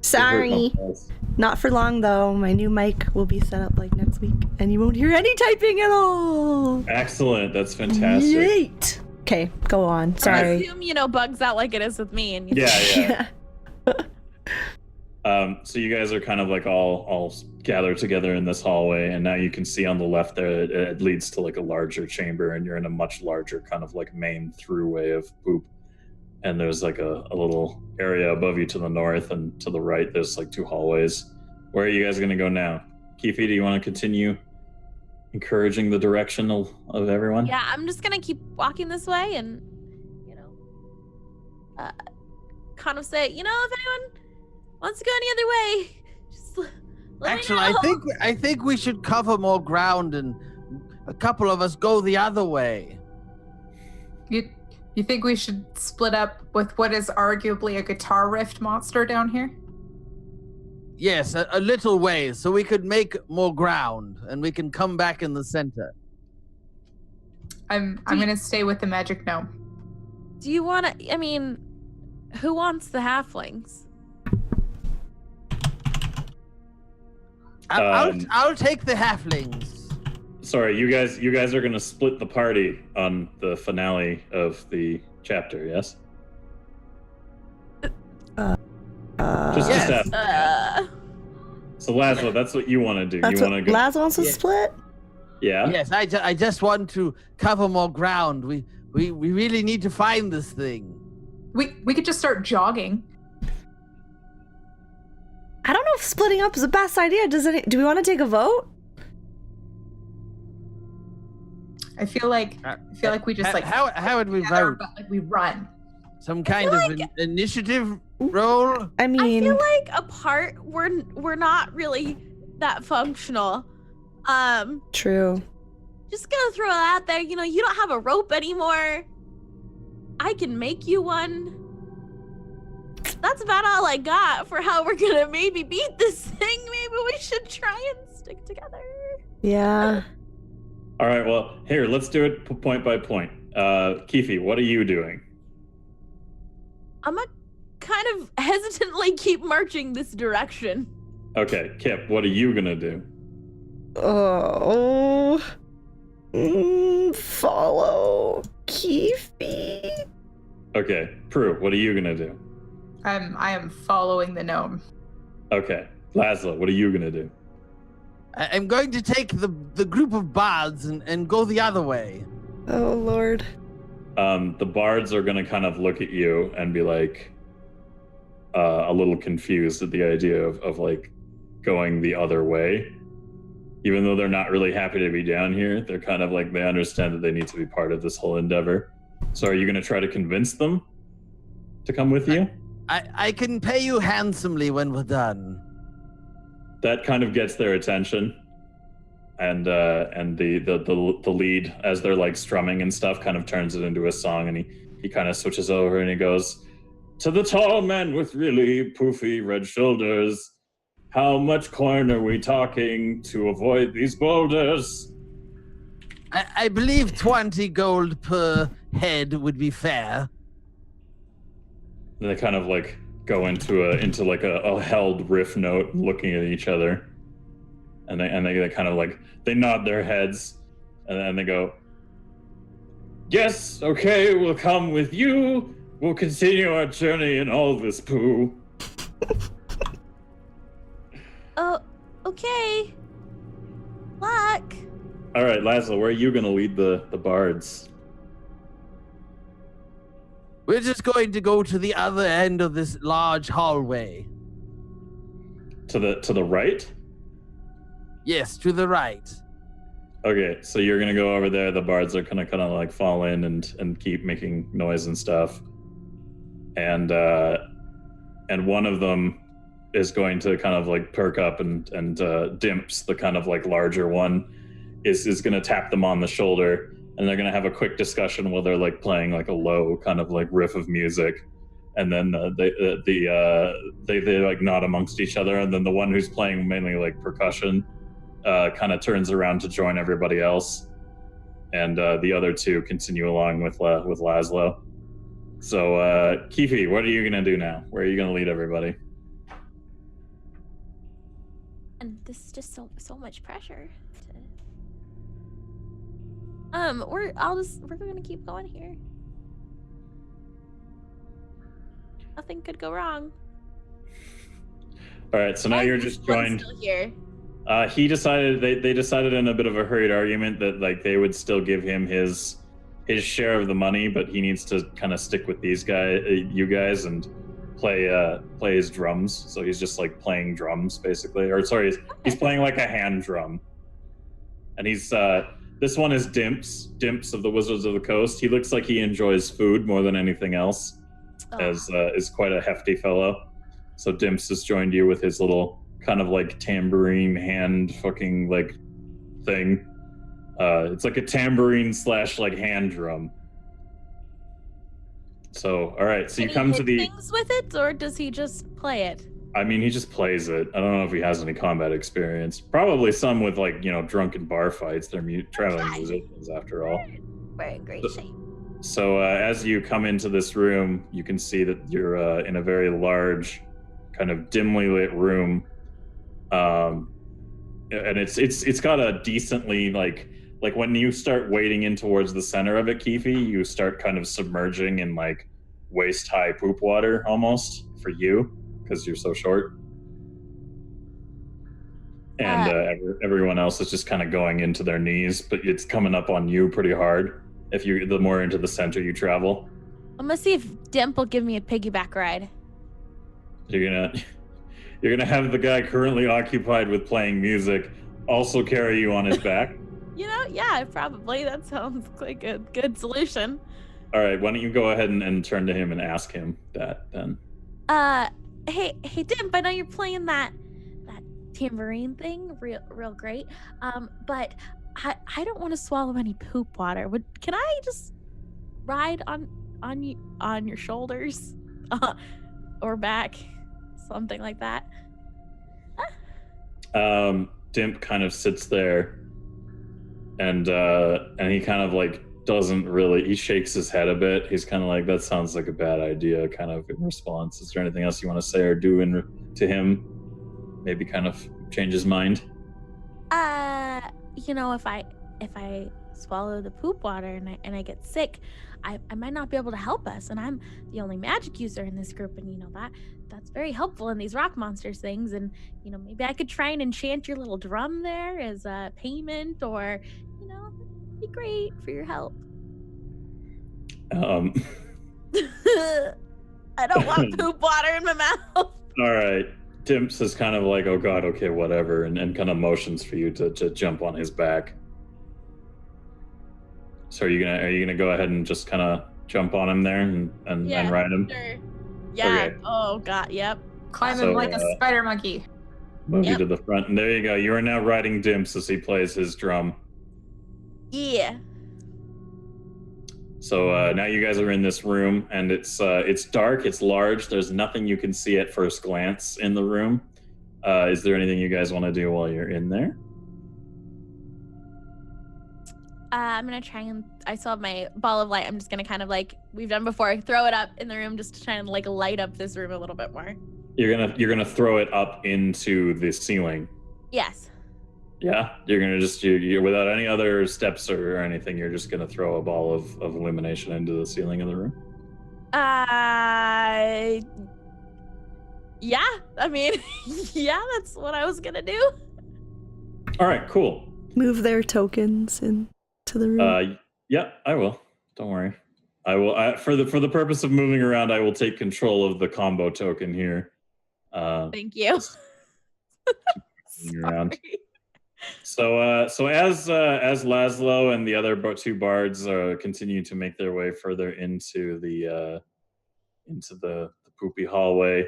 Sorry. Not for long though. My new mic will be set up like next week, and you won't hear any typing at all. Excellent. That's fantastic. Yeet. Okay, go on. I Sorry. assume, bugs out like it is with me. And Yeah. So you guys are kind of like all gathered together in this hallway, and now you can see on the left there it leads to like a larger chamber, and you're in a much larger kind of like main throughway of Poop. And there's like a little area above you to the north, and to the right there's like two hallways. Where are you guys gonna go now? Kifi, do you want to continue encouraging the direction of everyone? Yeah, I'm just gonna keep walking this way, and kind of say, if anyone wants to go any other way, just let Actually, me know. I think we should cover more ground, and a couple of us go the other way. You think we should split up with what is arguably a guitar riffed monster down here? Yes, a little way, so we could make more ground, and we can come back in the center. I'm gonna stay with the magic gnome. Do you want to? I mean, who wants the halflings? I'll take the halflings. Sorry, you guys are gonna split the party on the finale of the chapter, yes? Just Yes. ask. So Laszlo, that's what you want to do. That's You what want to go? Laz wants to Yeah. split? Yeah. Yes, I just want to cover more ground. We really need to find this thing. We could just start jogging. I don't know if splitting up is the best idea. Do we want to take a vote? I feel like we just like How would we together, vote? but like we run. Some kind of like- initiative roll? I mean, I feel like apart, we're not really that functional. true. Just gonna throw it out there. You don't have a rope anymore. I can make you one. That's about all I got for how we're gonna maybe beat this thing. Maybe we should try and stick together. Yeah. All right. Well, here, let's do it point by point. Kifi, what are you doing? I'm gonna kind of hesitantly keep marching this direction. Okay, Kip, what are you gonna do? Oh. Follow Kifi. Okay, Prue, what are you gonna do? I am following the gnome. Okay, Laszlo, what are you gonna do? I'm going to take the group of bards and go the other way. Oh, Lord. The bards are gonna kind of look at you and be like a little confused at the idea of like going the other way. Even though they're not really happy to be down here, they're kind of like, they understand that they need to be part of this whole endeavor. So are you gonna try to convince them to come with you? I can pay you handsomely when we're done. That kind of gets their attention. And the lead, as they're like strumming and stuff, kind of turns it into a song, and he kind of switches over and he goes, "To the tall man with really poofy red shoulders, how much coin are we talking to avoid these boulders?" I believe 20 gold per head would be fair. And they kind of like go into a held riff note, looking at each other, and they kind of like, they nod their heads, and then they go, "Yes, okay, we'll come with you. We'll continue our journey in all this poo." Oh, okay. Luck. All right, Laszlo, where are you going to lead the bards? We're just going to go to the other end of this large hallway. To the right? Yes, to the right. Okay, so you're gonna go over there. The bards are gonna kind of like fall in and keep making noise and stuff, and one of them is going to kind of like perk up and Dimps, the kind of like larger one, is gonna tap them on the shoulder, and they're gonna have a quick discussion while they're like playing like a low kind of like riff of music, and then they like nod amongst each other, and then the one who's playing mainly like percussion kind of turns around to join everybody else, and the other two continue along with Laszlo. So, Keefe, what are you gonna do now? Where are you gonna lead everybody? And this is just so much pressure. We're gonna keep going here. Nothing could go wrong. All right, so now And you're this just one's joined. Still here. He decided they decided in a bit of a hurried argument that like they would still give him his share of the money, but he needs to kind of stick with you guys, and play his drums. So he's just like playing drums basically, or sorry, he's playing like a hand drum. And he's this one is Dimps of the Wizards of the Coast. He looks like he enjoys food more than anything else, as is quite a hefty fellow. So Dimps has joined you with his little kind of like tambourine hand fucking like thing. It's like a tambourine / like hand drum. So, all right, so Can you come he to hit the. things with it, or does he just play it? I mean, he just plays it. I don't know if he has any combat experience. Probably some with like drunken bar fights. They're traveling musicians after all. We're in great shape. So as you come into this room, you can see that you're in a very large, kind of dimly lit room, and it's got a decently like when you start wading in towards the center of it, Keefe, you start kind of submerging in like waist high poop water almost for you because you're so short, and everyone else is just kind of going into their knees, but it's coming up on you pretty hard. The more into the center you travel. I'm gonna see if Dimp will give me a piggyback ride. You're gonna have the guy currently occupied with playing music also carry you on his back. Yeah, probably. That sounds like a good solution. All right, why don't you go ahead and turn to him and ask him that then? Hey, Dimp, I know you're playing that tambourine thing real great. But I don't want to swallow any poop water. Can I just ride on your shoulders, or back, something like that? Dimp kind of sits there, and he kind of like doesn't really. He shakes his head a bit. He's kind of like, that sounds like a bad idea. Kind of in response. Is there anything else you want to say or do to him? Maybe kind of change his mind. If I swallow the poop water and I get sick, I might not be able to help us. And I'm the only magic user in this group, and that's very helpful in these rock monsters things. And maybe I could try and enchant your little drum there as a payment, or that'd be great for your help. Um. I don't want poop water in my mouth. All right. Dimps is kind of like, oh god, okay, whatever, and kind of motions for you to jump on his back. So are you gonna go ahead and just kind of jump on him there and ride him? Sure. Yeah. Okay. Oh god. Yep. Climb So, him like a spider monkey. Move you Yep. to the front, and there you go. You are now riding Dimps as he plays his drum. Yeah. So now you guys are in this room, and it's dark, it's large. There's nothing you can see at first glance in the room. Is there anything you guys want to do while you're in there? I'm gonna try and I still have my ball of light. I'm just gonna kind of like we've done before, throw it up in the room just to try and like light up this room a little bit more. You're gonna throw it up into the ceiling. Yes. Yeah, you're gonna just you're without any other steps or anything. You're just gonna throw a ball of illumination into the ceiling of the room. Yeah. I mean, yeah, that's what I was gonna do. All right, cool. Move their tokens into the room. Yeah, I will. Don't worry. I will. For the purpose of moving around, I will take control of the combo token here. Thank you. Around. So as Laszlo and the other two bards continue to make their way further into the poopy hallway,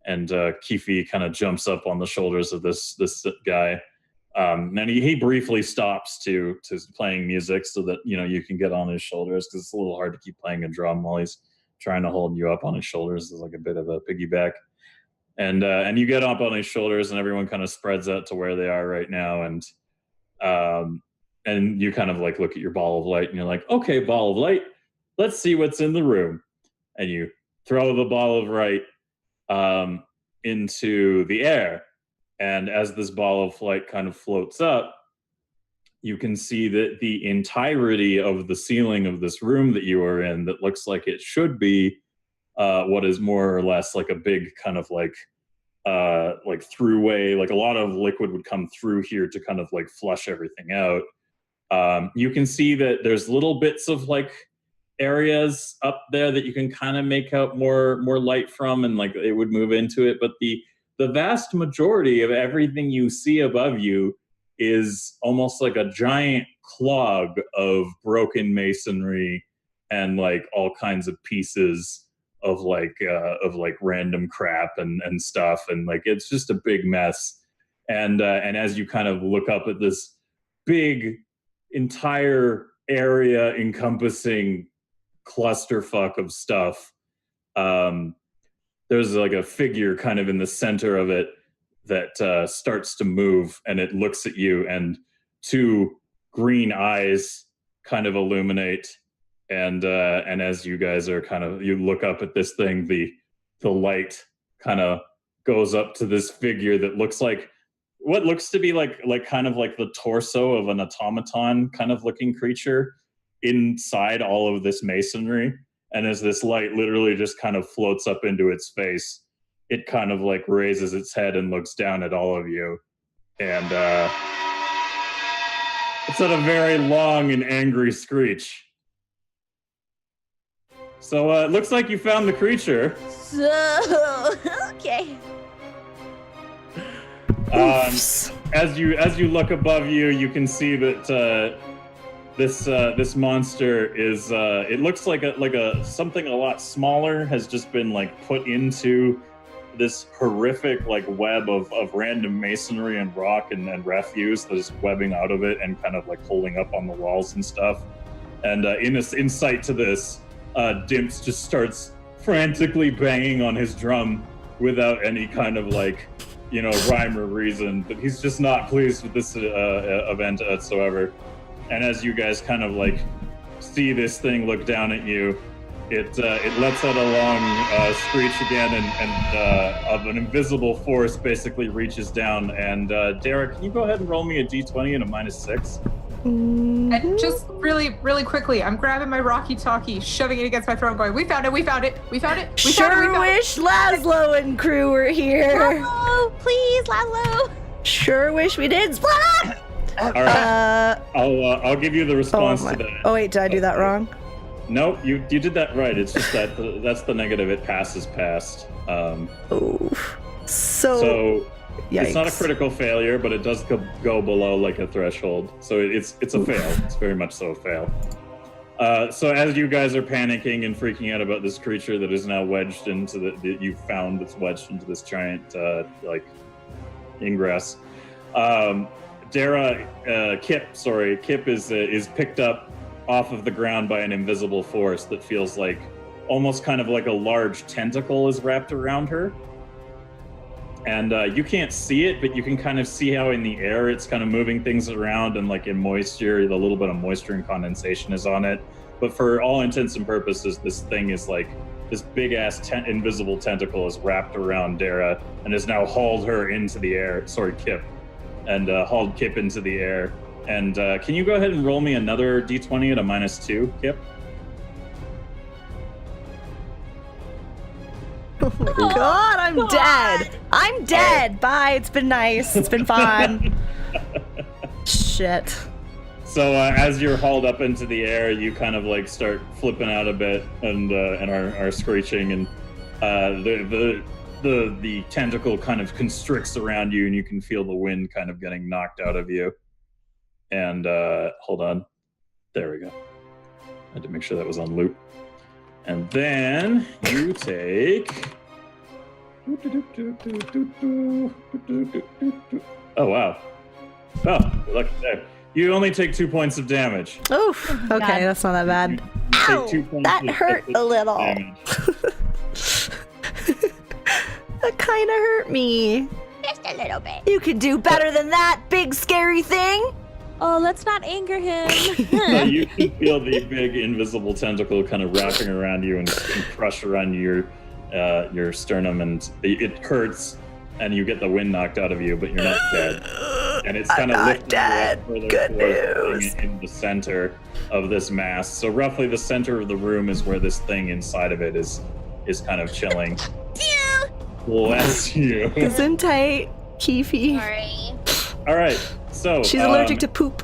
and Keefe kind of jumps up on the shoulders of this guy, and he briefly stops to playing music so that you can get on his shoulders, because it's a little hard to keep playing a drum while he's trying to hold you up on his shoulders. It's like a bit of a piggyback. And you get up on his shoulders, and everyone kind of spreads out to where they are right now, and you kind of like look at your ball of light, and you're like, okay, ball of light, let's see what's in the room, and you throw the ball of light into the air, and as this ball of light kind of floats up, you can see that the entirety of the ceiling of this room that you are in, that looks like it should be what is more or less like a big kind of like throughway, like a lot of liquid would come through here to kind of like flush everything out. You can see that there's little bits of like areas up there that you can kind of make out more light from, and like it would move into it. But the vast majority of everything you see above you is almost like a giant clog of broken masonry and like all kinds of pieces of random crap and stuff, and like it's just a big mess. And as you kind of look up at this big entire area encompassing clusterfuck of stuff, there's like a figure kind of in the center of it that starts to move, and it looks at you, and two green eyes kind of illuminate. And as you guys are you look up at this thing, the light kind of goes up to this figure that looks like what looks to be like kind of like the torso of an automaton kind of looking creature inside all of this masonry. And as this light literally just kind of floats up into its face, it kind of like raises its head and looks down at all of you. And it's at a very long and angry screech. So it looks like you found the creature. So okay. As you look above you, you can see that this monster is. It looks like a something a lot smaller has just been like put into this horrific like web of random masonry and rock and refuse that is webbing out of it and kind of like holding up on the walls and stuff. And in sight to this, Dimps just starts frantically banging on his drum without any kind of like, rhyme or reason. But he's just not pleased with this event whatsoever. And as you guys kind of like see this thing look down at you, it lets out a long screech again, and of an invisible force basically reaches down. And Derek, can you go ahead and roll me a d20 and a -6? And just really, really quickly, I'm grabbing my walkie-talkie, shoving it against my throat, going, "We found it! We found it! We found it! We found it! We Sure found it!" wish Laszlo and crew were here. Laszlo, please, Laszlo. Sure wish we did. Split up! All right. I'll give you the response to that. Oh wait, did I do that wrong? Nope, you did that right. It's just that that's the negative. It passes past. Oof. So So it's not a yikes. critical failure, but it does go below like a threshold. So it's a fail. It's very much so a fail. So as you guys are panicking and freaking out about this creature that is now wedged into that you found that's wedged into this giant like ingress, Kip is picked up off of the ground by an invisible force that feels like almost kind of like a large tentacle is wrapped around her. And you can't see it, but you can kind of see how in the air it's kind of moving things around, and like in moisture, the little bit of moisture and condensation is on it. But for all intents and purposes, this thing is like this big ass invisible tentacle is wrapped around Dara and has now hauled her into the air. Sorry, Kip. And hauled Kip into the air. And can you go ahead and roll me another d20 at a -2, Kip? Oh my god, I'm dead. I'm dead. Bye. It's been nice. It's been fun. Shit. So as you're hauled up into the air, you kind of like start flipping out a bit and are screeching, and the tentacle kind of constricts around you, and you can feel the wind kind of getting knocked out of you. And hold on, there we go. I had to make sure that was on loop. And then you take. Oh wow! Oh, look there. You only take 2 points of damage. Oof. Okay, that's not that bad. You take Ow, 2 points that of hurt a little. damage. That kind of hurt me. Just a little bit. You could do better than that, big scary thing. Oh, let's not anger him. So you can feel the big invisible tentacle kind of wrapping around you and crush around your sternum, and it hurts, and you get the wind knocked out of you, but you're not dead. And it's kind of lifting you up further towards the thing in the center of this mass. So roughly the center of the room is where this thing inside of it is kind of chilling. Bless you. Isn't tight, Keefy. Sorry. All right. So She's allergic to poop.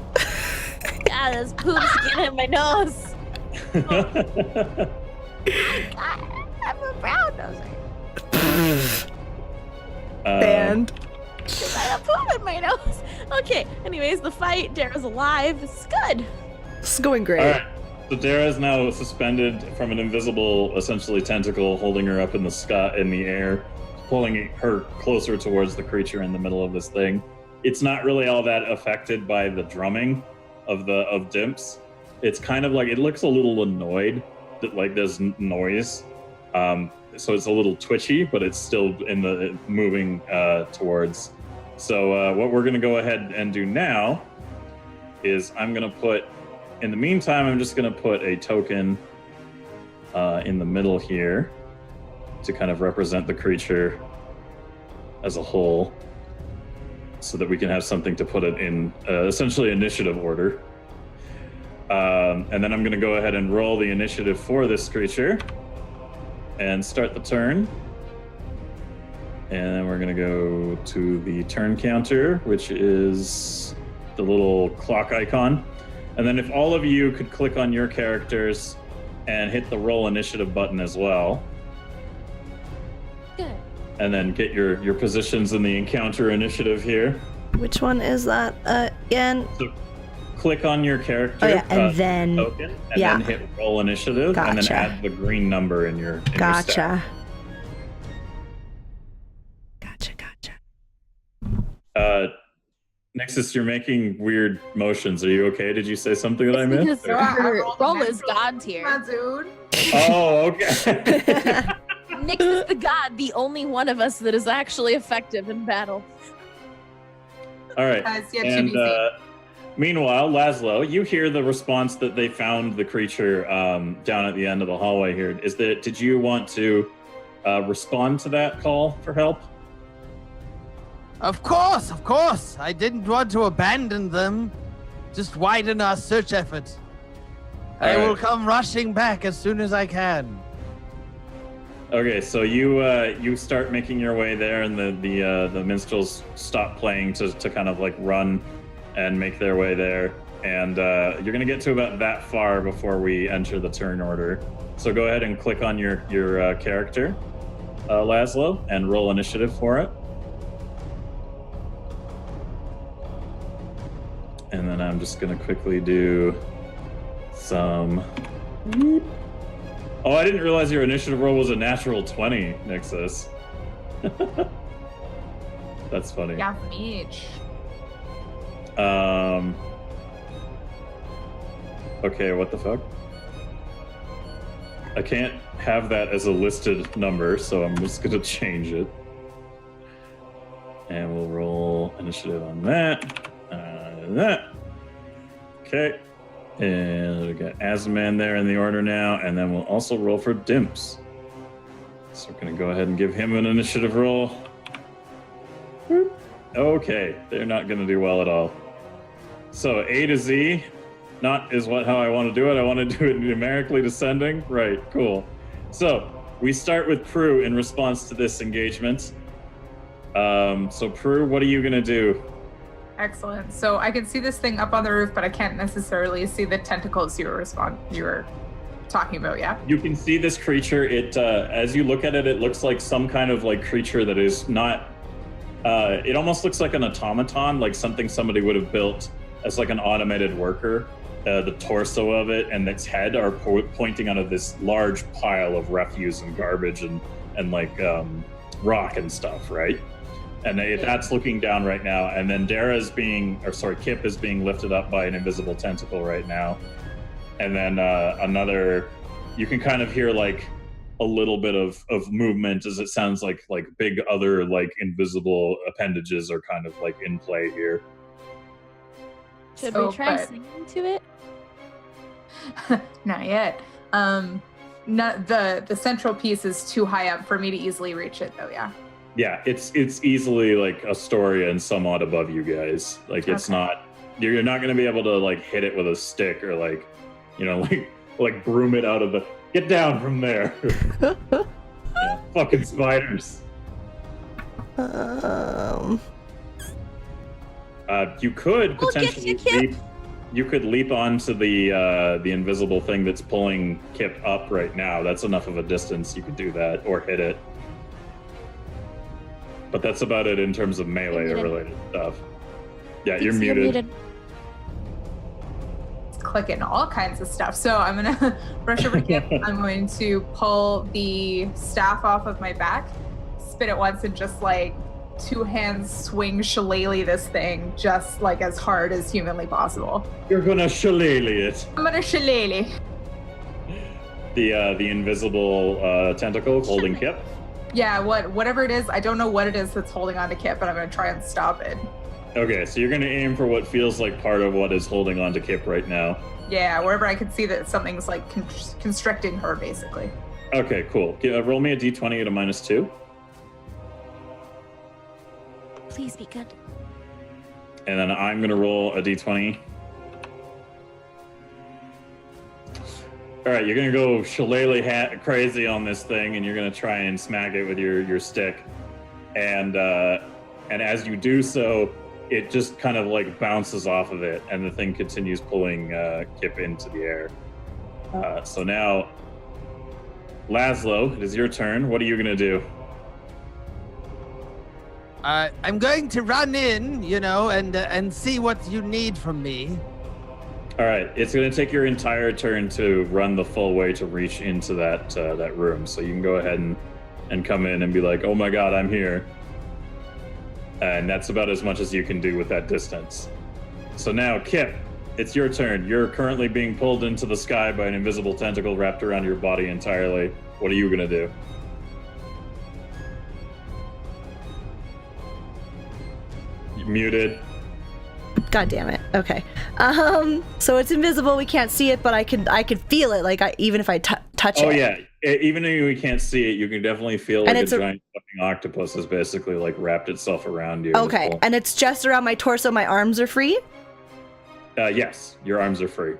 God, this poop's getting in my nose. I'm a brown noser. And Because I have poop in my nose. Okay, anyways, the fight, Dara's alive. This is good. it's going All great. right. So Dara is now suspended from an invisible, essentially tentacle, holding her up in the sky, in the air, pulling her closer towards the creature in the middle of this thing. It's not really all that affected by the drumming of Dimps. It's kind of like it looks a little annoyed that like there's noise, so it's a little twitchy, but it's still in the moving towards. So what we're gonna go ahead and do now is I'm gonna put. In the meantime, I'm just gonna put a token in the middle here to kind of represent the creature as a whole, so that we can have something to put it in essentially initiative order. And then I'm going to go ahead and roll the initiative for this creature and start the turn. And then we're going to go to the turn counter, which is the little clock icon. And then if all of you could click on your characters and hit the roll initiative button as well. Good. And then get your positions in the encounter initiative here. Which one is that again? So click on your character. Oh yeah, and then token, and yeah. then hit roll initiative, and then Gotcha. add the green number in your your stat. Gotcha. Nexus, you're making weird motions. Are you okay? Did you say something that I missed? Because her roll is god tier. Dude. Oh, okay. Nick is the god, the only one of us that is actually effective in battle. All right. Guys, yeah, And TBC. meanwhile, Laszlo, you hear the response that they found the creature down at the end of the hallway here. Did you want to respond to that call for help? Of course. I didn't want to abandon them. just widen our search effort. I will come rushing back as soon as I can. Okay, so you start making your way there, and the minstrels stop playing to kind of like run and make their way there, and you're gonna get to about that far before we enter the turn order. So go ahead and click on your character, Laszlo, and roll initiative for it. And then I'm just gonna quickly do some. Oh, I didn't realize your initiative roll was a natural 20, Nixus. That's funny. Yeah, from each. Okay, what the fuck? I can't have that as a listed number, so I'm just gonna change it. And we'll roll initiative on that. That. Okay. And we got Azman there in the order now, and then we'll also roll for Dimps. So we're gonna go ahead and give him an initiative roll. Okay, they're not gonna do well at all. So A to Z, not is how I want to do it. I want to do it numerically descending. Right, cool. So we start with Prue in response to this engagement. So Prue, what are you gonna do? Excellent. So I can see this thing up on the roof, but I can't necessarily see the tentacles you were talking about, yeah? You can see this creature. It as you look at it, it looks like some kind of like creature that is not it almost looks like an automaton, like something somebody would have built as like an automated worker. The torso of it and its head are pointing out of this large pile of refuse and garbage and like rock and stuff, right? And that's looking down right now. And then Kip is being lifted up by an invisible tentacle right now. And then you can kind of hear like a little bit of movement as it sounds like big other like invisible appendages are kind of like in play here. Should we try singing to it? Not yet. The central piece is too high up for me to easily reach it though, yeah. Yeah, it's easily like Astoria and somewhat above you guys. Like it's not, you're not going to be able to like hit it with a stick or like, you know, like broom it out of the, get down from there. Yeah, fucking spiders. You could potentially leap. You could leap onto the invisible thing that's pulling Kip up right now. That's enough of a distance. You could do that or hit it. But that's about it in terms of melee-related stuff. Yeah, you're muted. It's clicking all kinds of stuff. So I'm going to brush over Kip. I'm going to pull the staff off of my back, spin it once, and just like two hands swing shillelagh this thing just like as hard as humanly possible. You're going to shillelagh it. I'm going to shillelagh. The invisible tentacle holding Kip? Yeah, whatever it is, I don't know what it is that's holding on to Kip, but I'm going to try and stop it. Okay, so you're going to aim for what feels like part of what is holding on to Kip right now. Yeah, wherever I can see that something's like constricting her, basically. Okay, cool. Roll me a d20 at a -2. Please be good. And then I'm going to roll a d20. All right, you're gonna go shillelagh crazy on this thing, and you're gonna try and smack it with your stick, and as you do so, it just kind of like bounces off of it, and the thing continues pulling Kip into the air. So now, Laszlo, it is your turn. What are you gonna do? I'm going to run in, and see what you need from me. All right, it's going to take your entire turn to run the full way to reach into that room. So you can go ahead and come in and be like, oh my god, I'm here. And that's about as much as you can do with that distance. So now, Kip, it's your turn. You're currently being pulled into the sky by an invisible tentacle wrapped around your body entirely. What are you going to do? You're muted. God damn it. Okay. So it's invisible. We can't see it, but I could feel it. Like even if I touch it. Oh yeah. Even if we can't see it, you can definitely feel like a giant fucking octopus has basically like wrapped itself around you. Okay. And it's just around my torso. My arms are free. Yes, your arms are free.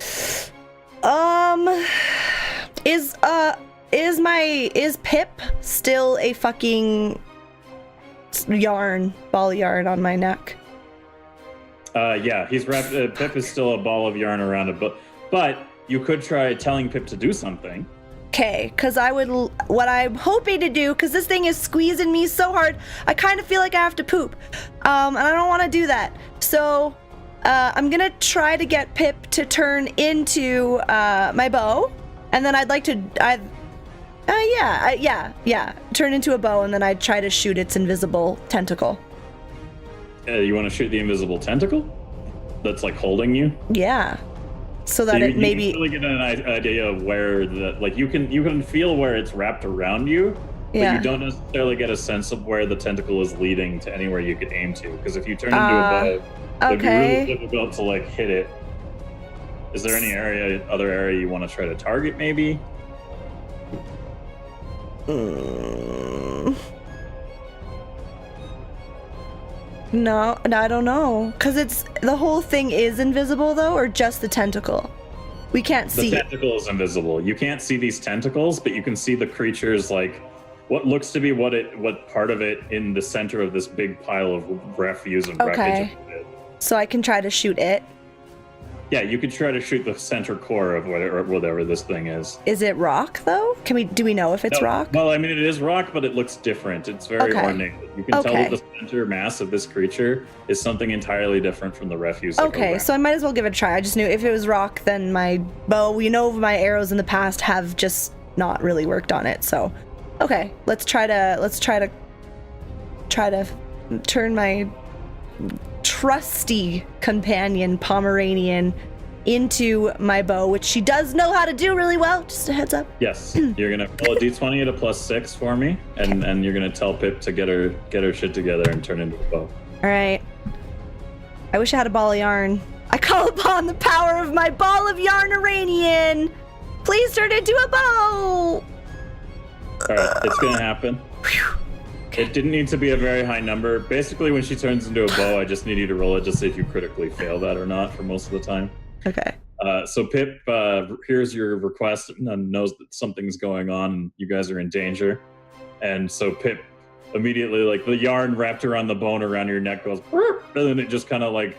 Is Pip still a fucking ball of yarn on my neck? Yeah, he's wrapped. Pip is still a ball of yarn around it, but you could try telling Pip to do something. Okay, because what I'm hoping to do, because this thing is squeezing me so hard, I kind of feel like I have to poop, and I don't want to do that. So I'm gonna try to get Pip to turn into my bow, and then I'd like to, turn into a bow, and then I'd try to shoot its invisible tentacle. You want to shoot the invisible tentacle that's like holding you? Yeah. So that it maybe you can really get an idea of where you can feel where it's wrapped around you, but you don't necessarily get a sense of where the tentacle is leading to anywhere you could aim to. Because if you turn into a bow, it'd be really difficult to like hit it. Is there any other area you want to try to target? Maybe. No, I don't know. Because the whole thing is invisible, though, or just the tentacle? We can't see. The tentacle is invisible. You can't see these tentacles, but you can see the creature's, like, what looks to be what part of it in the center of this big pile of refuse and wreckage. So I can try to shoot it? Yeah, you could try to shoot the center core of whatever this thing is. Is it rock, though? Do we know if it's rock? Well, I mean, it is rock, but it looks different. It's very ornate. You can tell that the center mass of this creature is something entirely different from the refuse. Okay, so I might as well give it a try. I just knew if it was rock, then my bow, my arrows in the past have just not really worked on it. So, okay, let's try to turn my trusty companion Pomeranian into my bow, which she does know how to do really well. Just a heads up. Yes, you're gonna roll a d20 at a +6 for me, and you're gonna tell Pip to get her shit together and turn into a bow. All right. I wish I had a ball of yarn. I call upon the power of my ball of yarn Iranian. Please turn into a bow. All right, it's gonna happen. It didn't need to be a very high number. Basically, when she turns into a bow, I just need you to roll it to see if you critically fail that or not for most of the time. Okay. So Pip hears your request and knows that something's going on and you guys are in danger. And so Pip immediately, like the yarn wrapped around the bone around your neck goes, and then it just kind of like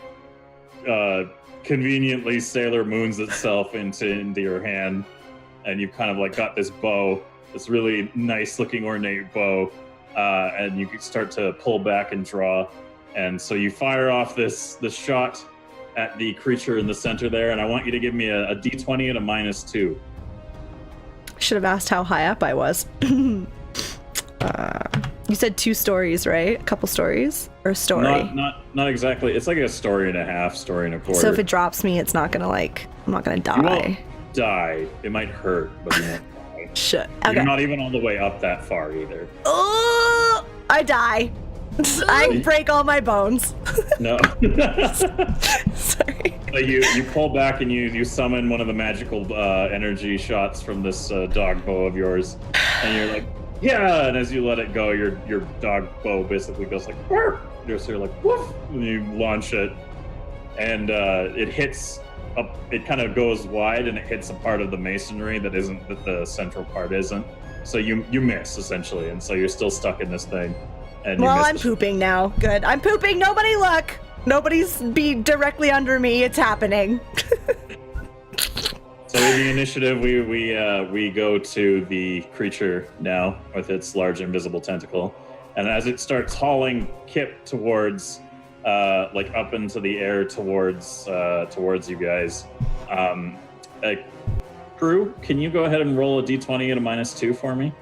conveniently Sailor Moons itself into your hand. And you've kind of like got this bow, this really nice looking ornate bow. And you can start to pull back and draw. And so you fire off this shot at the creature in the center there, and I want you to give me a d20 at a -2. Should have asked how high up I was. You said 2 stories, right? A couple stories? Or a story? Not exactly. It's like a story and a half, story and a quarter. So if it drops me, it's not gonna I'm not gonna die. You won't die. It might hurt, but you won't die. Shit. Okay. You're not even all the way up that far either. Oh, I die. I break all my bones. No. Sorry. So you pull back and you summon one of the magical energy shots from this dog bow of yours, and you're like, yeah. And as you let it go, your dog bow basically goes like, so you're like, woof, and you launch it, and it hits up. It kind of goes wide, and it hits a part of the masonry that the central part isn't. So you miss essentially, and so you're still stuck in this thing. And I'm pooping now. Good. I'm pooping. Nobody look. Nobody's be directly under me. It's happening. So in the initiative, we go to the creature now with its large invisible tentacle, and as it starts hauling Kip towards, like up into the air towards you guys, Crew, can you go ahead and roll a d20 at a -2 for me?